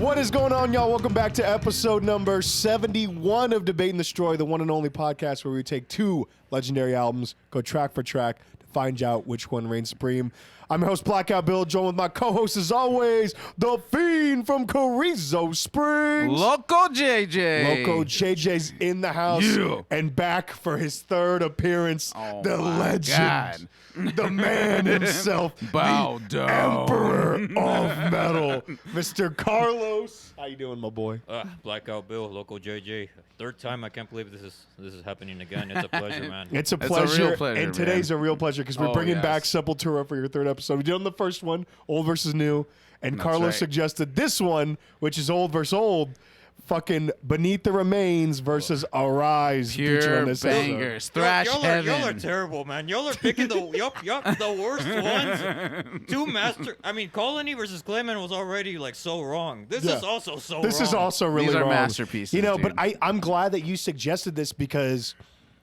What is going on, y'all? Welcome back to episode number 71 of Debate and Destroy, the one and only podcast where we take two legendary albums, go track for track to find out which one reigns supreme. I'm your host, Blackout Bill, joined with my co-host, as always, the Fiend from Carrizo Springs. Loco JJ. Loco JJ's in the house and back for his third appearance. The legend, the man himself, Bow the down. Emperor of Metal, Mr. Carlos. How you doing, my boy? Blackout Bill, Loco JJ. Third time, I can't believe this is happening again. It's a pleasure, man. It's a It's a pleasure, real pleasure, and today's man. a real pleasure because we're bringing back Sepultura for your third episode. We did on the first one, old versus new, and Carlos right. suggested this one, which is old versus old, fucking Beneath the Remains versus Arise. featured on Pure this bangers. Thrash heaven. Y'all are terrible, man. Y'all are picking the the worst ones. I mean, Colony versus Clayman was already like so wrong. This is also so This wrong. is also really These are wrong. masterpieces, You know, dude. but I'm glad that you suggested this because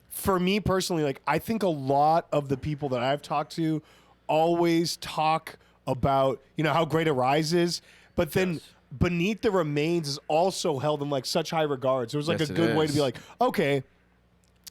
for me personally, like I think a lot of the people that I've talked to always talk about, you know, how great Arise is, but then Beneath the Remains is also held in like such high regard. So it was like Yes, a it good way to is. be like, okay,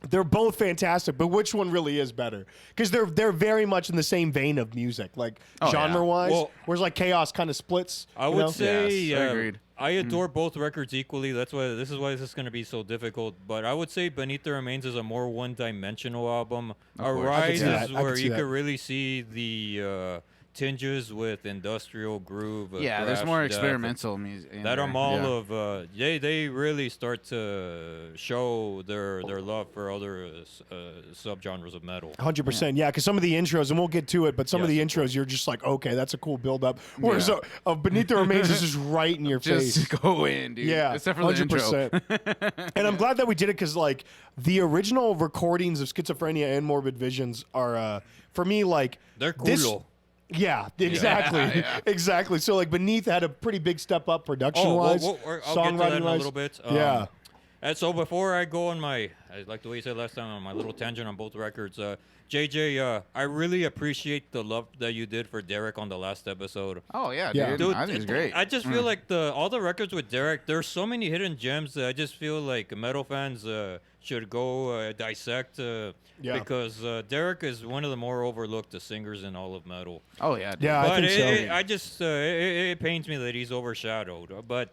they're both fantastic, but which one really is better? Because they're very much in the same vein of music, like genre-wise. Well, whereas like Chaos kind of splits. I you would know? say Yes, I agreed. I adore both records equally. This is why this is going to be so difficult. But I would say Beneath the Remains is a more one-dimensional album. course. Arise see that. is I could where see you that. could really see the tinges with industrial groove. Yeah, there's thrash more death. experimental music. That are all of they really start to show their love for other subgenres of metal. 100%, yeah, because some of the intros, and we'll get to it, but some of the Yes, of intros, you're just like, okay, that's a cool build-up. Whereas Beneath the Remains is just right in your face. Just go in, dude. Yeah, Except for the intro. And I'm glad that we did it because, like, the original recordings of Schizophrenia and Morbid Visions are, for me, like... They're this- cool. Yeah, exactly. Yeah. Exactly. So, like, Beneath had a pretty big step up production-wise, I'll get to that in a songwriting-wise. little bit. Yeah. And so before I go on like the way you said last time, on my little tangent on both records, JJ, I really appreciate the love that you did for Derek on the last episode. Oh, yeah, Yeah. dude. I think it's great. I just feel like all the records with Derek, there's so many hidden gems that I just feel like metal fans should go dissect because Derek is one of the more overlooked singers in all of metal. Oh, yeah, dude. Yeah, I But think so. it pains me that he's overshadowed. But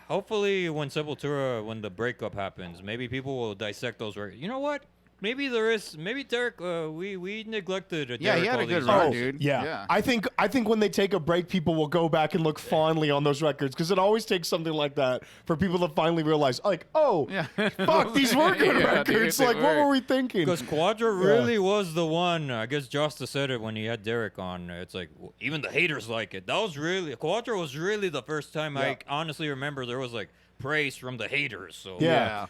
hopefully when the breakup happens, maybe people will dissect those records. You know what? Maybe Derek, we neglected Derek Yeah, he had all a good these run, years. dude. Yeah. I think when they take a break, people will go back and look fondly on those records because it always takes something like that for people to finally realize, like, oh, Yeah. fuck, these were good Yeah, records. dude, like, they what were. were we thinking? Because Quadra really was the one. I guess Josta said it when he had Derek on. It's like even the haters like it. Quadra was really the first time I honestly remember there was like praise from the haters. So Yeah.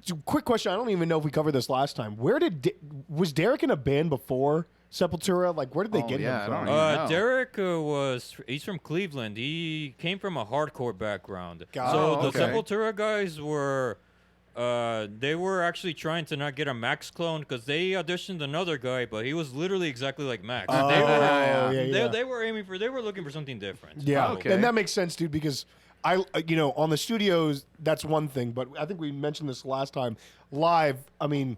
So, quick question. I don't even know if we covered this last time. Was Derek in a band before Sepultura? Like, where did they get yeah, him I from? don't even know. Derek he's from Cleveland. He came from a hardcore background. Got So it. the Okay. Sepultura guys were they were actually trying to not get a Max clone because they auditioned another guy, but he was literally exactly like Max. Oh, They were yeah. they were looking for something different. Yeah, Okay. and that makes sense, dude, because on the studios, that's one thing, but I think we mentioned this last time. Live, I mean,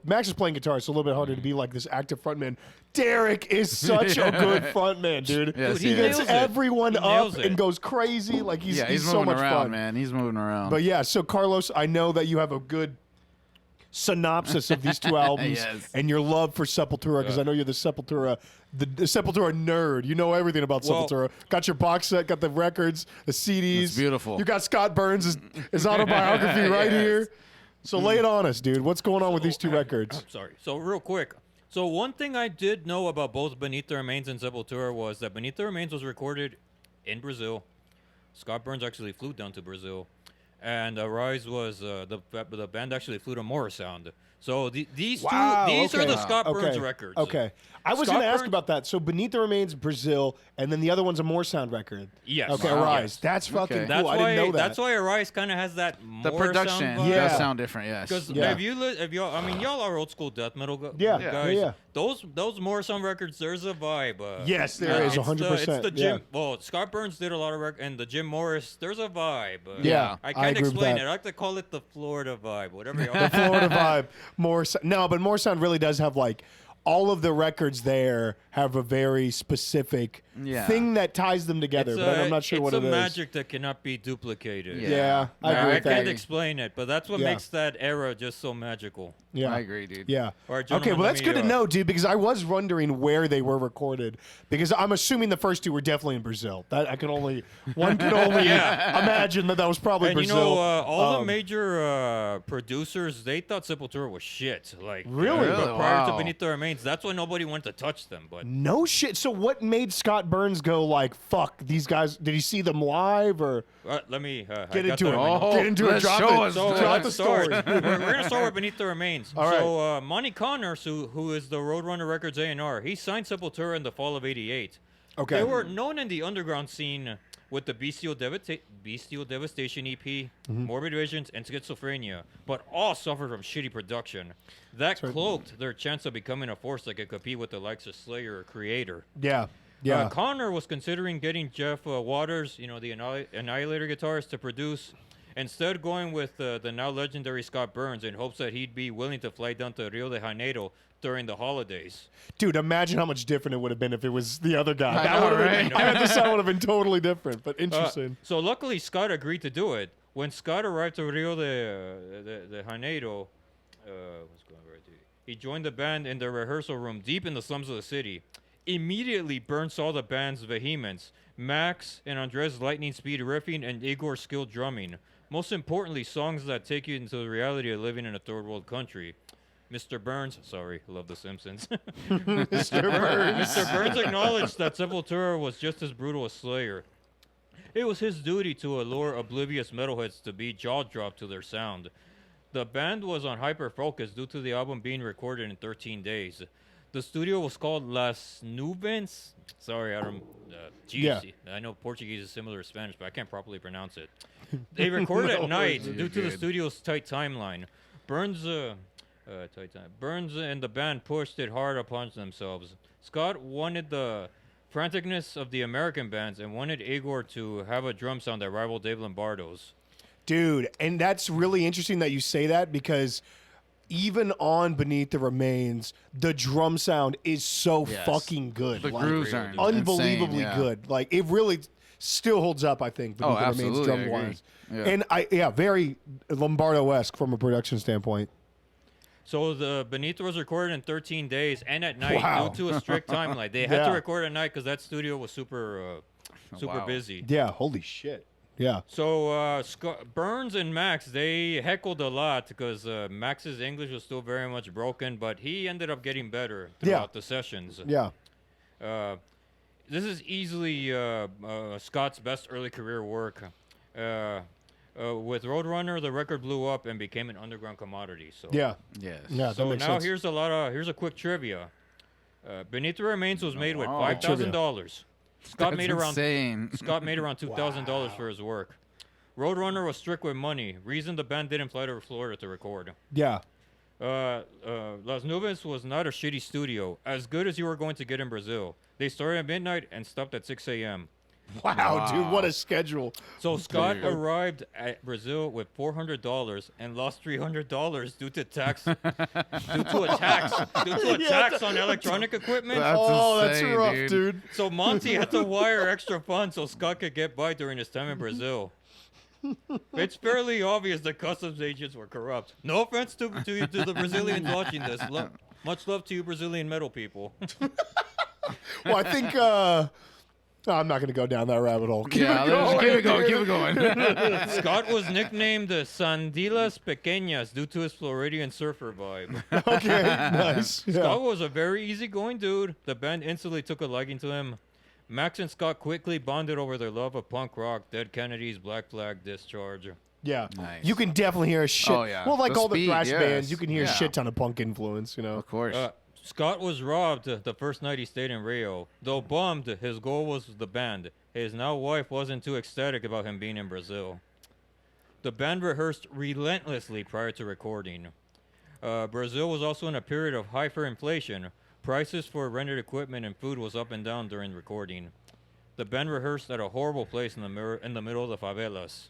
Max is playing guitar, so a little bit harder to be like this active frontman. Derek is such a good frontman, dude. Yes, Dude, he he gets nails it. everyone He up nails it. and goes crazy. Like he's so moving much around, fun, man. He's moving around. But yeah, so Carlos, I know that you have a good synopsis of these two albums Yes. and your love for Sepultura, because I know you're the Sepultura nerd. You know everything about Well- Sepultura. Got your box set, got the records, the CDs. It's beautiful. You got Scott Burns' his autobiography right Yes. here. So lay it on us, dude. What's going on with these two records? Sorry. So real quick. So one thing I did know about both Beneath the Remains and Sepultura was that Beneath the Remains was recorded in Brazil. Scott Burns actually flew down to Brazil. And Rise was the band actually flew to Morrisound. So these are the Scott Burns records. Okay. I was Scott going to ask Burns- about that. So Beneath the Remains, Brazil, and then the other one's a More Sound record. Yes. Okay, Wow. Rise. Yes. That's fucking Okay. cool. That's I why didn't know that. that's why Rise kind of has that the more production sound vibe. Yeah. does sound different, yes. Because Yeah. if y'all are old school death metal Yeah. guys, Yeah. those Morrison records, there's a vibe. Yes, there is, it's 100%. It's the Jim. Yeah. Well, Scott Burns did a lot of and the Jim Morris. There's a vibe. Yeah, I I can't agree with explain that. it. I like to call it the Florida vibe. Whatever you The Florida vibe. But Morrison really does have like all of the records there have a very specific thing that ties them together. But I'm not sure what it is. It's a magic that cannot be duplicated. Yeah, I agree I with that. can't explain it, but that's what makes that era just so magical. Yeah, I agree, dude. Yeah. All right, Okay, gentlemen, well, let that's me, good to know, dude, because I was wondering where they were recorded. Because I'm assuming the first two were definitely in Brazil. One could only imagine that was probably And Brazil. you know, all the major producers, they thought Sepultura was shit. Like Really? but prior to Wow. Beneath the Remains, that's why nobody wanted to touch them. But No shit. So what made Scott Burns go like, fuck, these guys, did he see them live or let me get I got into that it? in my notes. Get into it. let's Drop show it. us So Drop the let's start. story. we're gonna start with Beneath the Remains. All right. So Monty Connors, who is the Roadrunner Records A&R, he signed Sepultura in the fall of '88. Okay. They were known in the underground scene with the Bestial Devastation EP, Mm-hmm. Morbid Visions, and Schizophrenia, but all suffered from shitty production. That cloaked their chance of becoming a force that could compete with the likes of Slayer or Creator. Yeah. Yeah. Connor was considering getting Jeff Waters, the Annihilator guitarist, to produce, instead going with the now legendary Scott Burns in hopes that he'd be willing to fly down to Rio de Janeiro during the holidays. Dude, imagine how much different it would have been if it was the other guy. I That know, would have been, right? I bet this sound would have been totally different, but interesting. So luckily, Scott agreed to do it. When Scott arrived to Rio de Janeiro, he joined the band in the rehearsal room deep in the slums of the city. Immediately, Burns saw the band's vehemence, Max and Andres' lightning speed riffing, and Igor's skilled drumming. Most importantly, songs that take you into the reality of living in a third world country. Mr. Burns, sorry, love The Simpsons. Mr. Burns. Mr. Burns acknowledged that Sepultura was just as brutal as Slayer. It was his duty to allure oblivious metalheads to be jaw-dropped to their sound. The band was on hyper-focus due to the album being recorded in 13 days. The studio was called Las Nuvens. Sorry, I don't... I know Portuguese is similar to Spanish, but I can't properly pronounce it. They recorded at night due to the studio's tight timeline. Burns and the band pushed it hard upon themselves. Scott wanted the franticness of the American bands and wanted Igor to have a drum sound that rivaled Dave Lombardo's. Dude, and that's really interesting that you say that because even on Beneath the Remains, the drum sound is so fucking good. The Like, grooves are unbelievably insane, yeah. good. Like it really still holds up, I think, Beneath the Remains absolutely, drum I agree. wise. Yeah. And very Lombardo-esque from a production standpoint. So the Beneath was recorded in 13 days and at night Wow. due to a strict timeline. They had to Yeah. record at night because that studio was super Wow. busy. Yeah, holy shit. Yeah. So Burns and Max, they heckled a lot because Max's English was still very much broken, but he ended up getting better throughout the sessions. Yeah. This is easily Scott's best early career work. With Roadrunner, the record blew up and became an underground commodity. So Yeah. Yes. Yeah. That So makes now sense. here's a quick trivia. Beneath the Remains was made with wow. $5,000. Scott That's made around insane. Scott made around $2,000 for his work. Roadrunner was strict with money. Reason the band didn't fly to Florida to record. Yeah. Las Nuvens was not a shitty studio, as good as you were going to get in Brazil. They started at midnight and stopped at 6 a.m. Wow, dude, what a schedule. So Scott arrived at Brazil with $400 and lost $300 due to a tax on electronic equipment. That's insane, rough, dude. dude. So Monty had to wire extra funds so Scott could get by during his time in Brazil. It's fairly obvious the customs agents were corrupt. No offense to the Brazilians watching this. Much love to you Brazilian metal people. Well, I think I'm not going to go down that rabbit hole. Keep it going. Scott was nicknamed Sandilas Pequeñas due to his Floridian surfer vibe. Okay, nice. Yeah. Scott was a very easygoing dude. The band instantly took a liking to him. Max and Scott quickly bonded over their love of punk rock, Dead Kennedys, Black Flag, Discharge. Yeah, Nice. you can definitely hear a shit. Oh, yeah. Well, like The all the speed, thrash yes. bands, you can hear a Yeah. shit ton of punk influence. You know. Of course. Scott was robbed the first night he stayed in Rio. Though bummed, his goal was the band. His now wife wasn't too ecstatic about him being in Brazil. The band rehearsed relentlessly prior to recording. Brazil was also in a period of hyperinflation. Prices for rented equipment and food was up and down during recording. The band rehearsed at a horrible place in the middle of the favelas.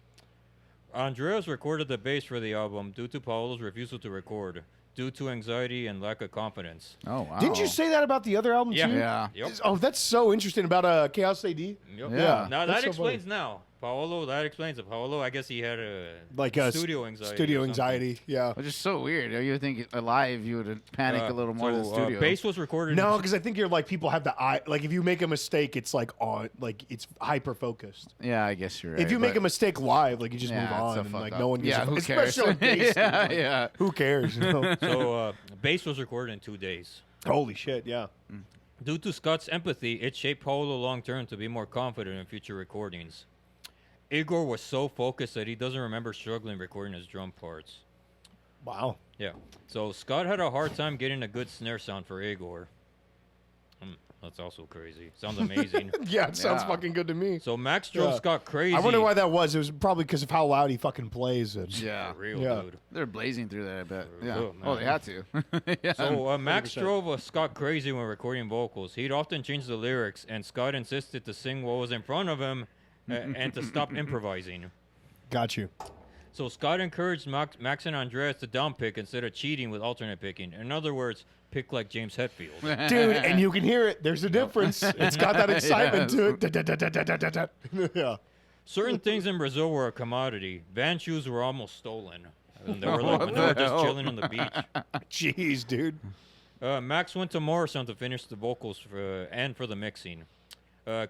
Andreas recorded the bass for the album due to Paolo's refusal to record, due to anxiety and lack of confidence. Oh, wow. Didn't you say that about the other album Yeah. too? Yeah. Yep. Oh, that's so interesting about Chaos AD. Yep. Yeah. Now That's that so explains now. Paolo, that explains it. Paolo, I guess he had a studio anxiety. Studio or something. anxiety, yeah. Which is so weird. You would think live you would panic a little more than studio. Bass was recorded. No, because I think you're like people have the eye. Like if you make a mistake, it's like on, like it's hyper focused. Yeah, I guess you're right. If you make but- a mistake live, like you just Yeah, move it's on, a and fuck like up. no one gives Yeah, a who fuck. cares? Especially on bass, dude, Yeah, like, yeah. Who cares? You know? So bass was recorded in 2 days. Holy shit, yeah. Due to Scott's empathy, it shaped Paolo long term to be more confident in future recordings. Igor was so focused that he doesn't remember struggling recording his drum parts. Wow. Yeah. So Scott had a hard time getting a good snare sound for Igor. That's also crazy. Sounds amazing. Yeah, it sounds Yeah. fucking good to me. So Max drove Yeah. Scott crazy. I wonder why that was. It was probably because of how loud he fucking plays. And Yeah. For real, Yeah. dude. They're blazing through there, I bet. Yeah. Oh, Oh, they man. had to. Yeah. So Max 100%. drove Scott crazy when recording vocals. He'd often change the lyrics, and Scott insisted to sing what was in front of him and to stop improvising. got you. So Scott encouraged Max and Andreas to downpick instead of cheating with alternate picking. In other words, pick like James Hetfield. Dude, and you can hear it. There's a difference. It's got that excitement to it. Da-da-da-da-da-da-da. Yeah. Certain things in Brazil were a commodity. Van shoes were almost stolen. And they were, What when they were the just hell? chilling on the beach. Jeez, dude. Max went to Morrison to finish the vocals and for the mixing.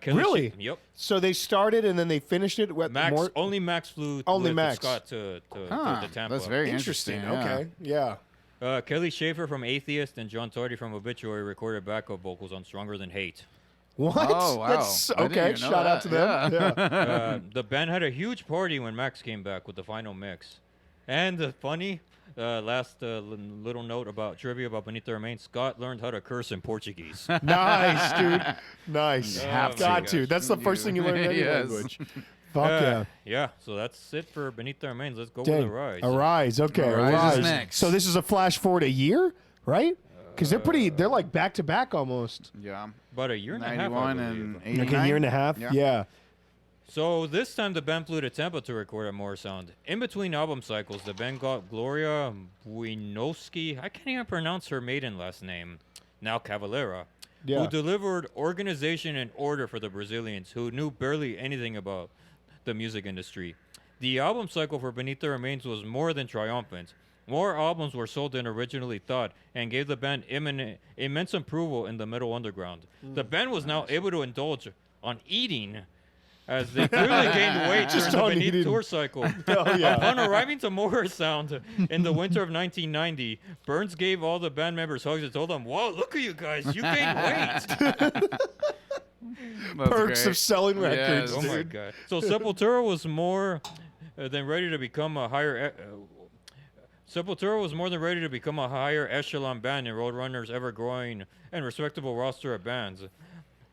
Kelly Really? Yep. So they started and then they finished it. What, Max more? only Max flew Only with Max. Scott to Huh, Tampa. that's very Interesting. interesting. Yeah. Okay. Yeah. Kelly Schaefer from Atheist and John Tardy from Obituary recorded backup vocals on Stronger Than Hate. What? Oh, wow. That's I didn't okay. even know Shout out to that. them. Yeah. Yeah. The band had a huge party when Max came back with the final mix. And funny, last little note about trivia about Benito Remain, Scott learned how to curse in Portuguese. Nice, dude. Nice. have Got to. to. That's the first thing you learn in any Yes. language. Fuck yeah. Yeah, so that's it for Benito Remains. Let's go Dang. with Arise. Arise. Okay. Arise Arise. is next. So this is a flash forward a year, right? Because they're like back to back almost. Yeah. About a year and a half, I 91 believe. and 89. Like a year and a half. Yeah. Yeah. So this time the band flew to Tampa to record at More Sound. In between album cycles, the band got Gloria Buinowski, I can't even pronounce her maiden last name, now Cavalera, Yeah. who delivered organization and order for the Brazilians, who knew barely anything about the music industry. The album cycle for Benito Remains was more than triumphant. More albums were sold than originally thought and gave the band immense approval in the metal underground. The band was now able to indulge on eating as they clearly gained weight Just during on the Benito eating. tour cycle. Hell yeah. Upon arriving to Morrisound in the winter of 1990, Burns gave all the band members hugs and told them, "Whoa, look at you guys, you gained weight." That's Perks great. of selling records, Yes. Oh my dude. god! So Sepultura was more than ready to become a higher. Sepultura was more than ready to become a higher echelon band in Roadrunner's ever-growing and respectable roster of bands.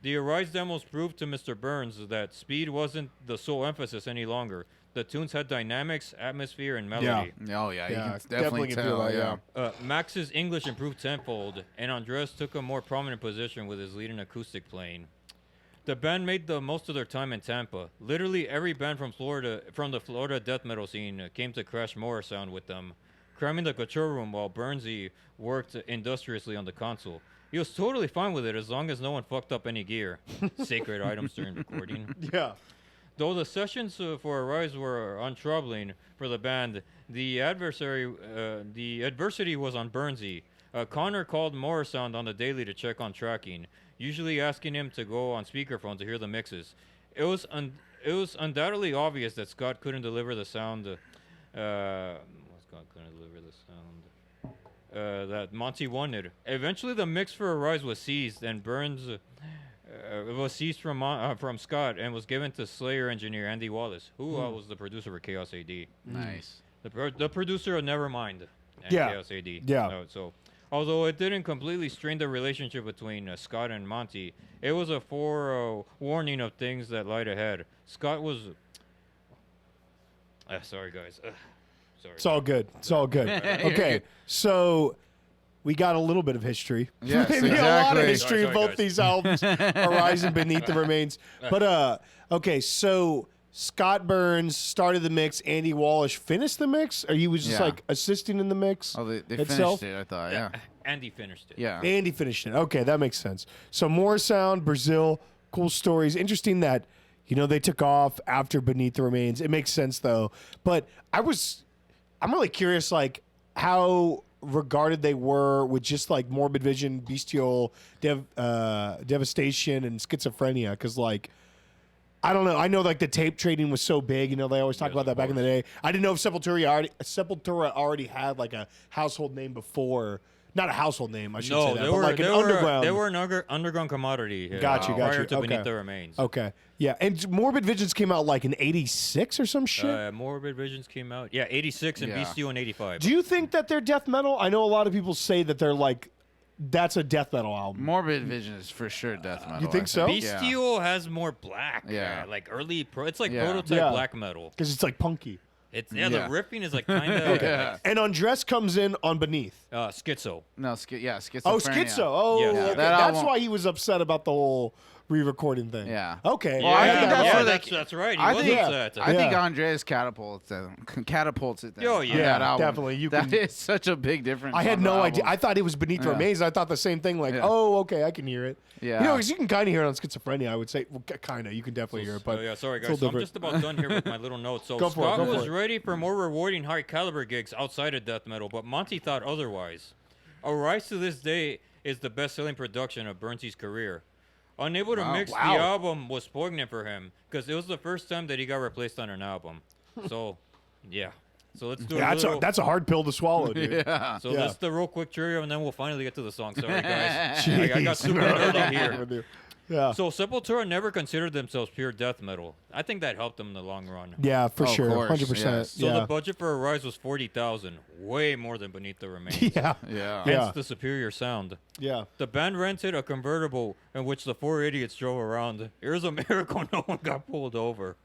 The Arise demos proved to Mr. Burns that speed wasn't the sole emphasis any longer. The tunes had dynamics, atmosphere, and melody. Oh, yeah. You Yeah, can definitely can tell. feel that, Yeah. Max's English improved tenfold, and Andres took a more prominent position with his leading acoustic playing. The band made the most of their time in Tampa. Literally every band from the Florida death metal scene, came to crash Morrisound with them, cramming the control room while Burnsy worked industriously on the console. He was totally fine with it as long as no one fucked up any gear, sacred items during recording. Yeah. Though the sessions for Arise were untroubling for the band, the adversity was on Burnsy. Connor called Morrisound on the daily to check on tracking, usually asking him to go on speakerphone to hear the mixes. It was undoubtedly obvious that Scott couldn't deliver the sound. Scott couldn't deliver the sound that Monty wanted. Eventually, the mix for Arise was seized, and Burns. It was seized from Scott and was given to Slayer engineer Andy Wallace, who was the producer for Chaos AD. Nice. The producer of Nevermind and Yeah. Chaos AD. Yeah. So, although it didn't completely strain the relationship between Scott and Monty, it was a forewarning of things that lied ahead. Scott was. Sorry, guys. Sorry. It's all good. It's all good. Okay. So we got a little bit of history. Yes, Maybe a lot of exactly. history of Sorry, both guys. these albums, Arise and Beneath the Remains. But okay, so Scott Burns started the mix. Andy Wallish finished the mix, or he was just Yeah. like assisting in the mix Oh, they itself? finished it. I thought. Yeah. Andy finished it. Yeah. Andy finished it. Okay, that makes sense. So more sound, Brazil, cool stories. Interesting that, they took off after Beneath the Remains. It makes sense though. But I'm really curious, like, how regarded they were with just like Morbid Vision, Bestial, Devastation, and Schizophrenia. Because like, I don't know. I know like the tape trading was so big. They always talk Yes, about that of back in the course. day. I didn't know if Sepultura already had like a household name before. Not a household name, I should say No, that, they but were like an they underground. Were, they were an underground commodity. Got you. Prior to Okay. Beneath the Remains. Okay. Yeah. And Morbid Visions came out like in 86 or some shit. Morbid Visions came out. Yeah, 86 and Yeah. Bestial in 85. Do you think that they're death metal? I know a lot of people say that they're like, that's a death metal album. Morbid Vision is for sure death metal. think I so? Yeah. Bestial has more black. Yeah. Like early it's like Yeah. prototype Yeah. black metal. Because it's like punky. It's Yeah. the riffing is like kind of Yeah. And Undress comes in on Beneath. schizo. No, schizophrenia. Oh, Schizo. Oh, Yeah. okay. That That's album- why he was upset about the whole re-recording thing. Yeah. Okay. Well, I think yeah, that's yeah, where they- that's right. He I was think- upset. I think Yeah. Andreas catapults it. Then, Oh, on yeah. that album. Definitely. You That can- is such a big difference. I had on the no idea. album. I thought it was Beneath the Yeah. Remains. I thought the same thing. Like, Yeah. oh, okay, I can hear it. Yeah. Because you can kind of hear it on Schizophrenia, I would say. Well, kind of. You can definitely hear it. But yeah, sorry it's a guys. So little I'm just about done here with my little notes. So Go for it, Scott go for was it. ready for more rewarding high caliber gigs outside of death metal, but Monty thought otherwise. Arise to this day is the best selling production of Burnsy's career. Unable to mix Wow. the album was poignant for him because it was the first time that he got replaced on an album. So, yeah. So let's do Yeah, a little. that's a hard pill to swallow, dude. Yeah. So yeah. that's the real quick trivia, and then we'll finally get to the song. Sorry, guys. Jeez. I got super nerdy here. Yeah. So Sepultura never considered themselves pure death metal. I think that helped them in the long run. Yeah, for Oh, of sure. course, 100%. yes. So yeah. the budget for Arise was $40,000, way more than Beneath the Remains. yeah. Yeah. Yeah. Hence the superior sound. Yeah. The band rented a convertible in which the four idiots drove around. It was a miracle no one got pulled over.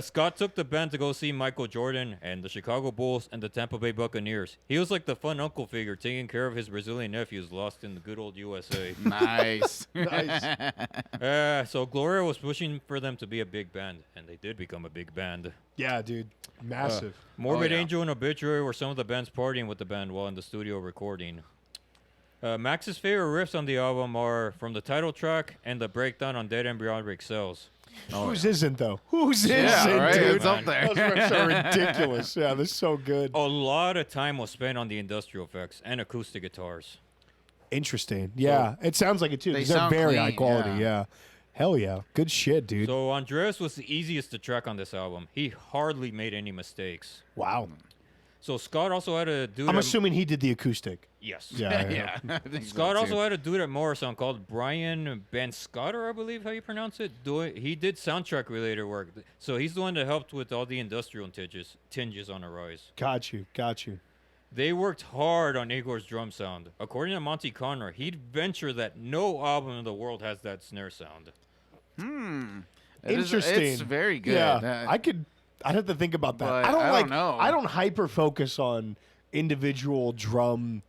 Scott took the band to go see Michael Jordan and the Chicago Bulls and the Tampa Bay Buccaneers. He was like the fun uncle figure taking care of his Brazilian nephews lost in the good old USA. Nice. Nice. So Gloria was pushing for them to be a big band, and they did become a big band. Yeah, dude. Massive. Morbid yeah. Angel and Obituary were some of the bands partying with the band while in the studio recording. Max's favorite riffs on the album are from the title track and the breakdown on Dead Embryonic Cells. Whose isn't, though? Whose Yeah, isn't, right. dude? It's up there. Those riffs are ridiculous. Yeah, they're so good. A lot of time was spent on the industrial effects and acoustic guitars. Interesting. Yeah, it sounds like it, too. They 'Cause they're sound very clean, high quality. yeah. Yeah. Hell yeah. Good shit, dude. So Andreas was the easiest to track on this album. He hardly made any mistakes. Wow. So Scott also had a dude. I'm at- assuming he did the acoustic. Yes. Yeah. Yeah. I think so, Scott also too. had a dude at Morrison called Brian Ben Scotter, I believe how you pronounce it. He did soundtrack related work. So he's the one that helped with all the industrial tinges on Arise. Got you. Got you. They worked hard on Igor's drum sound. According to Monty Conner, he'd venture that no album in the world has that snare sound. Interesting. It's very good. Yeah. I'd have to think about that. But I don't I like. don't know. I don't hyper focus on individual drum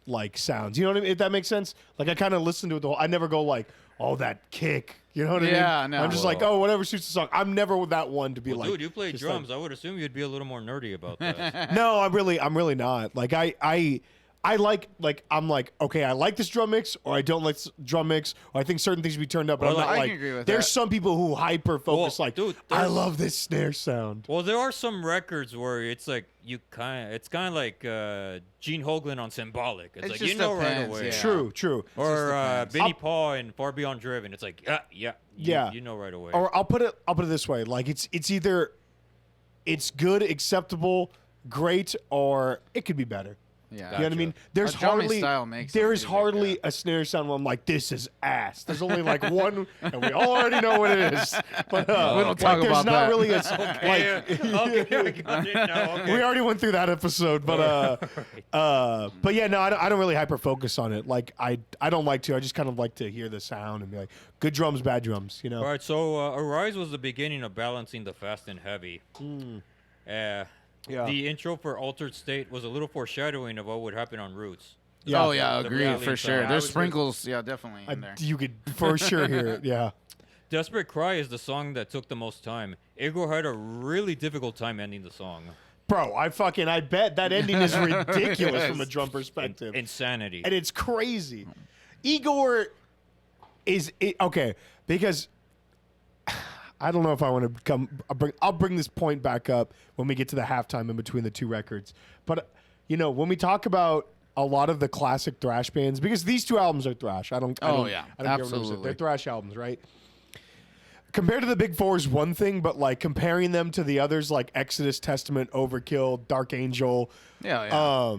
like sounds. You know what I mean? If that makes sense. Like I kind of listen to it the whole. I never go like, oh, that kick. You know what I Yeah, mean? no. I'm just like, oh, whatever suits the song. I'm never that one to be Well, like. dude, you play just drums. I would assume you'd be a little more nerdy about that. No, I'm really not. Like I like I'm like, okay, I like this drum mix or I don't like this drum mix or I think certain things should be turned up. But Well, I'm not I like can agree with there's that. some people who hyper focus Well, like, dude, I there's- love this snare sound. Well, there are some records where it's like it's kind of like Gene Hoglan on Symbolic. It's It like just you know right depends, away. yeah. True. Or depends. Benny Paul and Far Beyond Driven. It's like yeah, you know right away. Or I'll put it this way: like it's either it's good, acceptable, great, or it could be better. Yeah. You know what I mean? There's A drumming hardly style makes there some is music, hardly yeah. a snare sound where I'm like, this is ass. There's only like one, and we all already know what it is. But We don't like, talk there's about not that. really a okay, I got it now. Okay. We already went through that episode, but but yeah, no, I don't really hyper focus on it. Like I don't like to. I just kind of like to hear the sound and be like, good drums, bad drums. You know? All right, so Arise was the beginning of balancing the fast and heavy. Yeah. The intro for Altered State was a little foreshadowing of what would happen on Roots. Yeah. Oh yeah, The agree reality for sure. side. There's sprinkles, yeah, definitely in there. You could for sure hear it. Yeah. Desperate Cry is the song that took the most time. Igor had a really difficult time ending the song. Bro, I bet that ending is ridiculous from a drum perspective. Insanity. And it's crazy. Igor is okay because I don't know if I want to come. I'll bring this point back up when we get to the halftime in between the two records. But when we talk about a lot of the classic thrash bands, because these two albums are thrash. I don't absolutely. They're thrash albums, right? Compared to the Big Four is one thing, but like comparing them to the others, like Exodus, Testament, Overkill, Dark Angel. Yeah.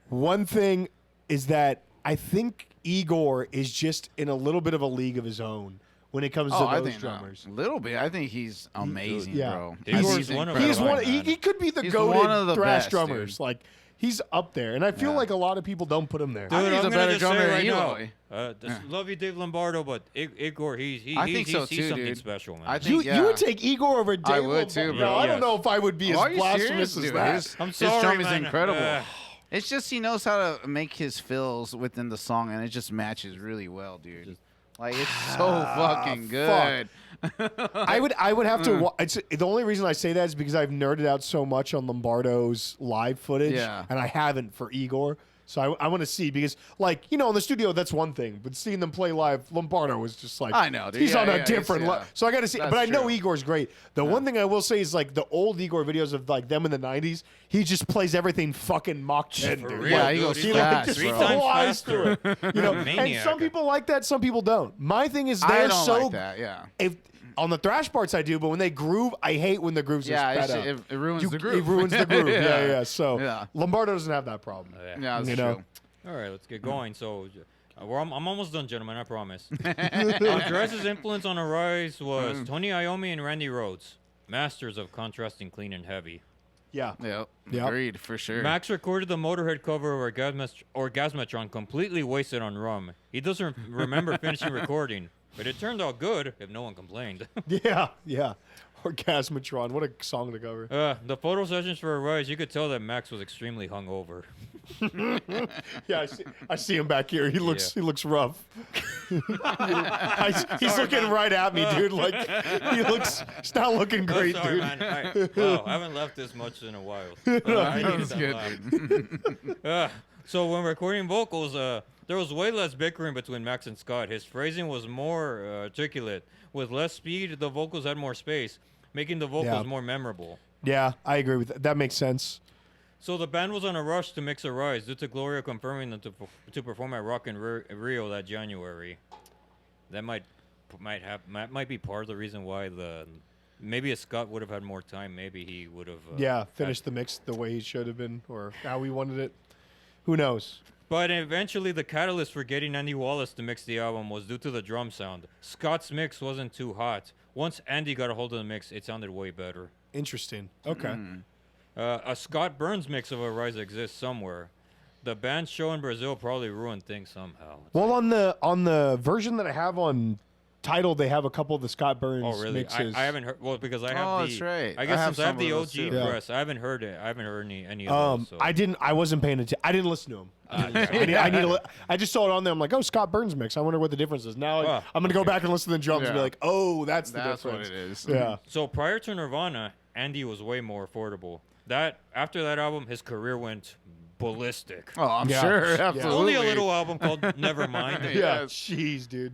One thing is that I think Igor is just in a little bit of a league of his own when it comes to I those think drummers. a little bit. I think he's amazing, yeah. bro. Igor's one of He's Right, one. man. He could be the He's one goated of the thrash best, drummers. dude. Like he's up there, and I feel Yeah. like a lot of people don't put him there. Dude, I think he's I'm a gonna better just drummer say than right Eloy. now, love you, Dave Lombardo, but Igor, he's I think so, he's too, something dude. special, man. I think- You would take Igor over Dave. I would too, Lombardo. bro. No, I don't Yes. know if I would be as Are you blasphemous serious, as dude? that. I'm His sorry, drum is man. incredible. It's just he knows how to make his fills within the song, and it just matches really well, dude. Like it's so fucking good. I would have to. It's the only reason I say that is because I've nerded out so much on Lombardo's live footage, Yeah. and I haven't for Igor. So I want to see because, like, in the studio that's one thing, but seeing them play live, Lombardo was just like I know, dude. he's Yeah, on a yeah, different it's- level. So I got to see, That's but I know true. Igor's great. The one thing I will say is like the old Igor videos of like them in the '90s, he just plays everything fucking Mach 10. For dude. real, Yeah, he dude. goes He's He fast, like just three bro. times flies through it. And Maniac. some people like that, some people don't. My thing is I they're don't so like that. Yeah. if on the thrash parts I do, but when they groove, I hate when the grooves Yeah, are sped it up. ruins the groove. It ruins the groove. yeah. So Yeah. Lombardo doesn't have that problem. Yeah, that's You know? true. All right, let's get going. So, I'm almost done, gentlemen. I promise. Dress's influence on Arise was Tony Iommi and Randy Rhoads, masters of contrasting clean and heavy. Yeah. Yep. Yep. Agreed for sure. Max recorded the Motorhead cover of Orgasmatron completely wasted on rum. He doesn't remember finishing recording, but it turned out good if no one complained. Yeah. Orgasmatron. What a song to cover. The photo sessions for Arise, you could tell that Max was extremely hungover. Yeah, I see him back here. He looks rough. He's looking right at me, dude. Like he's not looking great, Sorry, dude. man. I haven't laughed this much in a while. I needed That's that good, laugh. So when recording vocals, there was way less bickering between Max and Scott. His phrasing was more articulate. With less speed, the vocals had more space, making the vocals Yeah. more memorable. Yeah, I agree with that. That makes sense. So the band was on a rush to mix Arise due to Gloria confirming them to perform at Rock in Rio that January. That might be part of the reason why maybe if Scott would have had more time, maybe he would have Finished the mix the way he should have been or how he wanted it. Who knows? But eventually, the catalyst for getting Andy Wallace to mix the album was due to the drum sound. Scott's mix wasn't too hot. Once Andy got a hold of the mix, it sounded way better. Interesting. Okay. A Scott Burns mix of Arise exists somewhere. The band's show in Brazil probably ruined things somehow. Well, on the version that I have on Tidal, they have a couple of the Scott Burns Oh, really? mixes. I haven't heard. Well, because I have Oh, the. that's right. I guess I have since I have some the of OG those too. Yeah. press, I haven't heard it. I haven't heard any of those. So. I wasn't paying attention. I didn't listen to him. I just saw it on there. I'm like, oh, Scott Burns mix. I wonder what the difference is. Now Oh, I'm gonna go back and listen to the drums and be Yeah. like, oh, that's the That's what difference. it is. Yeah. So prior to Nirvana, Andy was way more affordable. After that album, his career went ballistic. Oh, I'm Yeah. sure. Yeah. Absolutely. Only a little album called Nevermind. Yeah. Yes. Jeez, dude.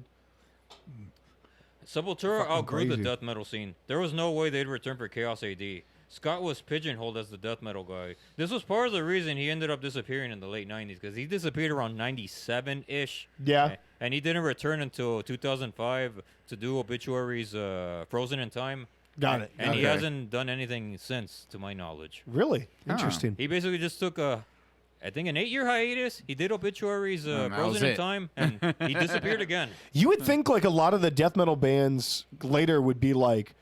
Sepultura Fucking outgrew the crazy. death metal scene. There was no way they'd return for Chaos AD. Scott was pigeonholed as the death metal guy. This was part of the reason he ended up disappearing in the late 90s, because he disappeared around 97-ish. Yeah. And he didn't return until 2005 to do Obituaries Frozen in Time. Got it. And he Okay. hasn't done anything since, to my knowledge. Really interesting. He basically just took I think an 8-year hiatus. He did Obituaries that was Frozen in it. Time, and he disappeared again. You would think like a lot of the death metal bands later would be like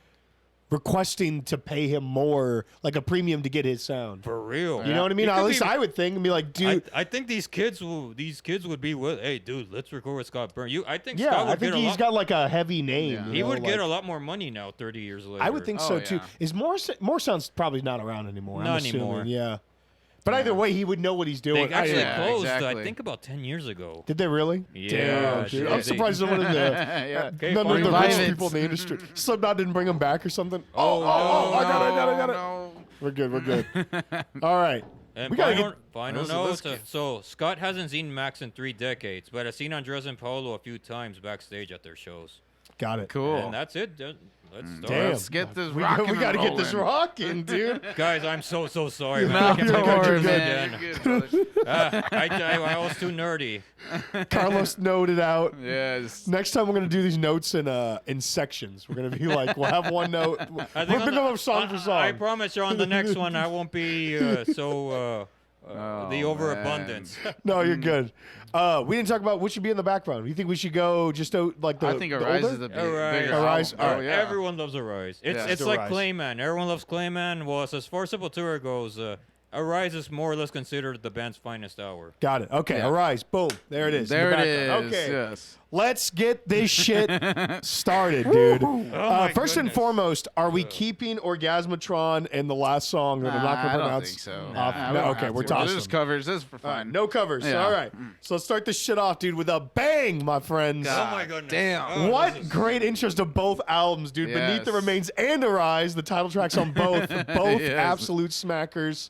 requesting to pay him more, like a premium to get his sound. For real. You know what I mean? It At could least be- I would think and be like, dude. I think these kids would be with. Hey, dude, let's record with Scott Burns. I think Yeah, Scott would I think get a he's lot. got like a heavy name. Yeah. you He know, would get like- a lot more money now, 30 years later. I would think Oh, so too. yeah. Is more sounds probably not around anymore? I'm Not assuming, anymore. Yeah, but either way, he would know what he's They doing. actually Yeah, closed. I exactly. think about 10 years ago. Did they really? Yeah, Damn, dude. shit, I'm they- surprised someone in the Yeah. Okay, none of fine. the Revive rich it. people in the industry. Slipknot didn't bring him back or something. Oh, I got it. No. We're good. All right. And We gotta final Let's note. get- So Scott hasn't seen Max in 3 decades, but I've seen Andres and Paulo a few times backstage at their shows. Got it. Cool. And that's it. Let's start. Damn. Let's get this We rocking got to and get this rolling. rocking, dude. Guys, I'm so sorry, No, man. I can't don't make worry, it man. again. You're good, brother. I was too nerdy. Carlos noted out. Yes. Next time we're gonna do these notes in sections. We're gonna be like, we'll have one note. We're I gonna think go up song for song. I promise you on the next one I won't be the Oh, overabundance. No, you're good. We didn't talk about what should be in the background. You think we should go just like the? I think the Arise older? is the Arise. bigger Arise, album. all Oh, right. yeah. Everyone loves Arise. It's Yeah. it's Just like Arise. Clayman. Everyone loves Clayman. Well, as far as Sepultura goes, Arise is more or less considered the band's finest hour. Got it. Okay, Yeah. Arise. Boom. There it is. in There the it is. background. Okay. Yes. Let's get this shit started, dude. my First and goodness. foremost, are we keeping Orgasmatron in the last song that I'm not I going to don't pronounce? think so. off? Nah, we No, don't okay, have we're to. tossing This them. covers. This is for All right, fun. no covers. Yeah. All right. So let's start this shit off, dude, with a bang, my friends. God. Oh my goodness. Damn. Oh, What this is- great intros to both albums, dude. Beneath the Yes. Remains and Arise, the title tracks on both. Both Yes. absolute smackers.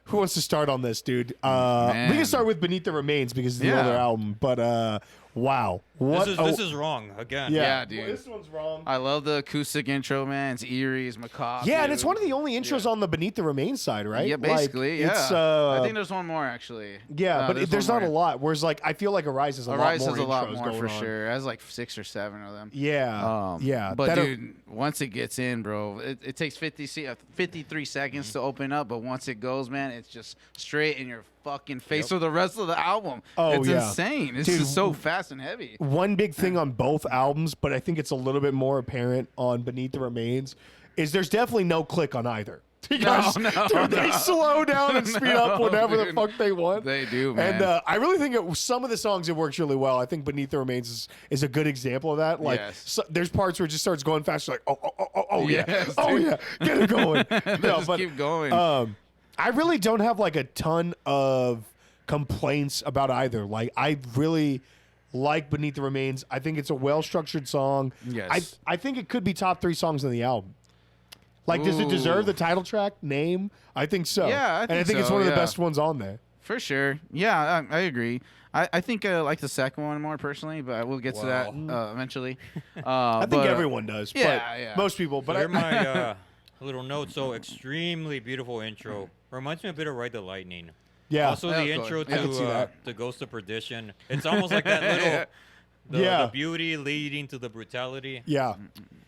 Who wants to start on this, dude? We Man. can start with Beneath the Remains because it's the Yeah. older album. But wow. What This is wrong again. Yeah, dude. Well, this one's wrong. I love the acoustic intro, man. It's eerie, it's macabre. Yeah, and dude. it's one of the only intros on the Beneath the Remains side, right? Yeah, basically. Like, yeah. It's, I think there's one more actually. yeah, but there's there's one not a more. lot. Whereas, like, I feel like Arise has a Arise lot more has a lot intros more going for on. sure. It has like 6 or 7 of them. Yeah, yeah. But That- dude, once it gets in, bro, it takes 53 seconds to open up. But once it goes, man, it's just straight in your fucking face for the rest of the album. Oh, it's yeah. insane. It's Dude, just so fast and heavy. one big thing on both albums, but I think it's a little bit more apparent on Beneath the Remains, is there's definitely no click on either. Because dude, they slow down and speed up whenever the dude. fuck they want. They do, man. And I really think some of the songs it works really well. I think Beneath the Remains is a good example of that. Like, Yes. there's parts where it just starts going fast. Like, oh yeah, Yes, oh dude. yeah, get it going. Just keep going. I really don't have like a ton of complaints about either. Like, I really like Beneath the Remains. I think it's a well-structured song. Yes. I think it could be top 3 songs on the album. Like, does it deserve Ooh. the title track name? I think so. Yeah, I and I think think it's so, one of the yeah. best ones on there. For sure. Yeah, I agree. I think I like the second one more personally, but we'll get to that eventually. I think everyone does. yeah, but yeah. most people. So But here my little note. So extremely beautiful intro. Reminds me a bit of Ride the Lightning. yeah. Also the That's intro good. I can see to that. the Ghost of Perdition. It's almost like that little Yeah. the beauty leading to the brutality. yeah.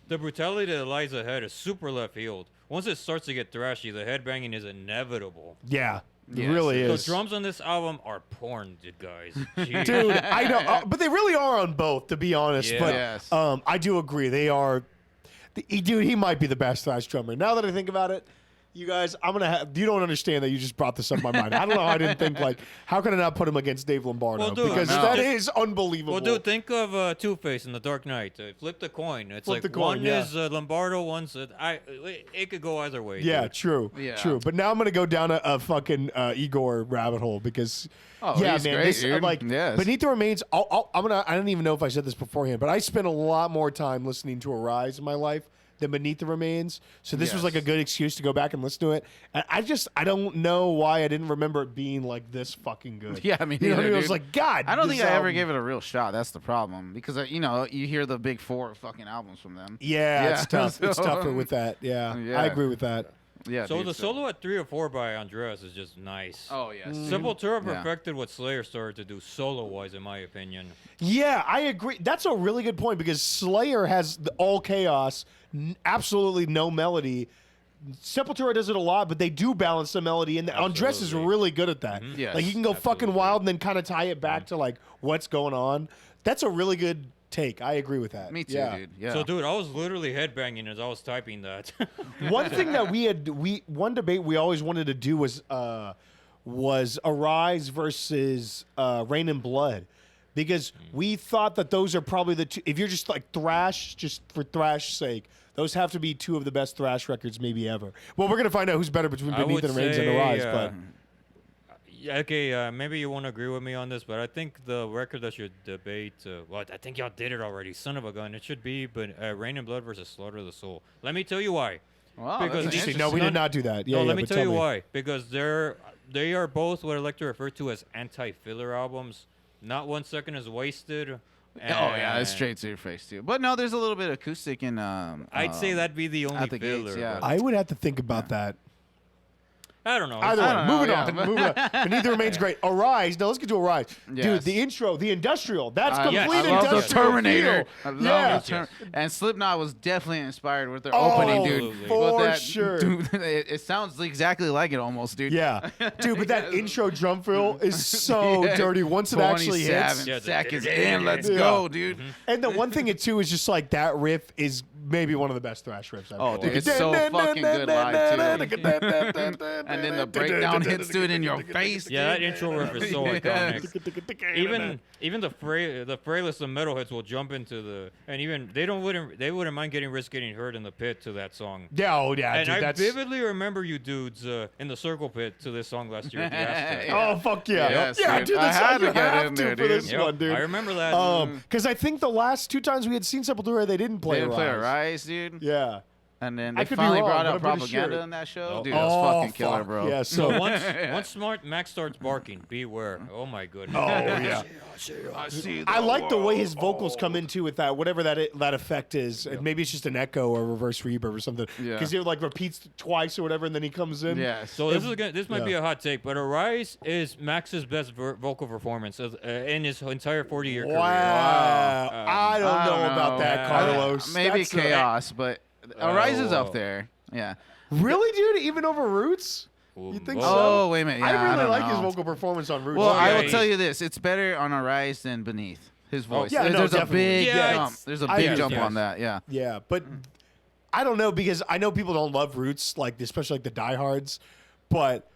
The brutality that lies ahead is super left field. Once it starts to get thrashy, the headbanging is inevitable. Yeah. It Yes, really The is. drums on this album are porn, guys. Jeez. Dude, I know, but they really are on both, to be honest. Yeah. But Yes. I do agree they are. Dude, he might be the best thrash drummer. Now that I think about it, you guys, I'm gonna have. You don't understand that you just brought this up in my mind. I don't know. I didn't think like, how can I not put him against Dave Lombardo? Well, dude, because no. that is unbelievable. Well, dude, think of Two-Face in The Dark Knight. Flip the coin. It's Flip like the coin, one yeah. is Lombardo, one's it could go either way. Yeah, dude. true. Yeah. True. But now I'm gonna go down a fucking Igor rabbit hole because Oh, yeah, he's man, great, this, dude. like Yes. Beneath the Remains. I don't even know if I said this beforehand, but I spent a lot more time listening to Arise in my life than Beneath the Remains. So this was Yes. like a good excuse to go back and listen to it. And I don't know why I didn't remember it being like this fucking good. Yeah, I mean, you know what I mean? I was dude. like, God. I don't this think I ever album- gave it a real shot. That's the problem because you hear the big 4 fucking albums from them. Yeah, it's Yeah, tough. It's so- tougher with that. Yeah, Yeah. I agree with that. Yeah. So dude, the solo at 3 or 4 by Andreas is just nice. Oh yes. Sepultura Yeah. perfected what Slayer started to do solo-wise, in my opinion. Yeah, I agree. That's a really good point because Slayer has all chaos, absolutely no melody. Sepultura does it a lot, but they do balance the melody, and Andres is Absolutely. really good at that. Yes, like you can go fucking absolutely. wild and then kind of tie it back to like what's going on. That's a really good take. I agree with that. Me too, Yeah. dude. Yeah. So, dude, I was literally headbanging as I was typing that. One thing that one debate we always wanted to do was Arise versus Rain and Blood, because we thought that those are probably the two. If you're just like thrash, just for thrash sake, those have to be two of the best thrash records maybe ever. Well, we're gonna find out who's better between I Beneath would and Reigns and say, Arise, but. Yeah, okay, maybe you won't agree with me on this, but I think the record that should debate, I think y'all did it already, son of a gun. It should be but Rain and Blood versus Slaughter of the Soul. Let me tell you why. Wow, because that's Interesting. No, we did not do that. Yeah, no, yeah, let me but tell you me. why. Because they are both what I like to refer to as anti-filler albums. Not 1 second is wasted. Oh yeah, it's and straight to your face too. But no, there's a little bit of acoustic in. I'd say that'd be the only at the filler. gates, yeah. but I would have to think about that. I don't know. Either I way, don't know, moving yeah. on. Moving on. Beneath Remains great. Arise. Now let's get to Arise. Dude, Yes. the intro, the industrial. That's I- complete yes, I love the industrial Terminator. feel. I love Yeah. the Terminator. And Slipknot was definitely inspired with their Oh, opening, dude. absolutely. for With that, sure. Dude, it sounds exactly like it almost, dude. Yeah. Dude, but that intro drum fill is so Yeah. dirty once it actually hits. 27 Yeah, seconds the- in, let's Yeah. go, dude. And the one thing, too, is just like that riff is maybe one of the best thrash riffs I've Oh, heard. dude, it's so fucking good live, And then the breakdown hits to it in your face. Yeah, that dude. intro riff is so Yes. iconic. Even the frailest of metalheads will jump into the and even they wouldn't mind getting risk getting hurt in the pit to that song. Yeah, oh, yeah, And dude, I that's... vividly remember you dudes in the circle pit to this song last year at the Aztec. Oh, fuck yeah. Yes, yeah, dude. dude, I that's had how to you get have in to there, for dude. this Yep, one, dude. I remember that. Because I think the last two times we had seen Sepultura, they didn't play They didn't play Arise. Arise, dude. Yeah. And then I they could be finally wrong, brought but out I'm pretty Propaganda sure. in that show. Oh. Dude, it was fucking killer, fuck. bro. Yeah, So so... once Smart Max starts barking, beware. Oh my goodness. Oh, yeah. I like the way his vocals come into with that, whatever that effect is. And maybe it's just an echo or reverse reverb or something. Yeah. Because it like repeats twice or whatever, and then he comes in. Yes. So this might be a hot take, but Arise is Max's best vocal performance in his entire 40-year career. Wow. I don't I know don't about know. that, Carlos. Maybe That's Chaos, but Arise is Oh. up there. Yeah. Really, dude? Even over Roots? You think so? Oh, wait a minute. Yeah, I really don't like his know. vocal performance on Roots. Well, yeah, I will he's- tell you this: it's better on Arise than Beneath. His voice. yeah, no, There's a definitely. big Yeah, jump. it's- There's a I big agree, jump yes. on that. Yeah. Yeah, but I don't know, because I know people don't love Roots, like especially like the diehards. But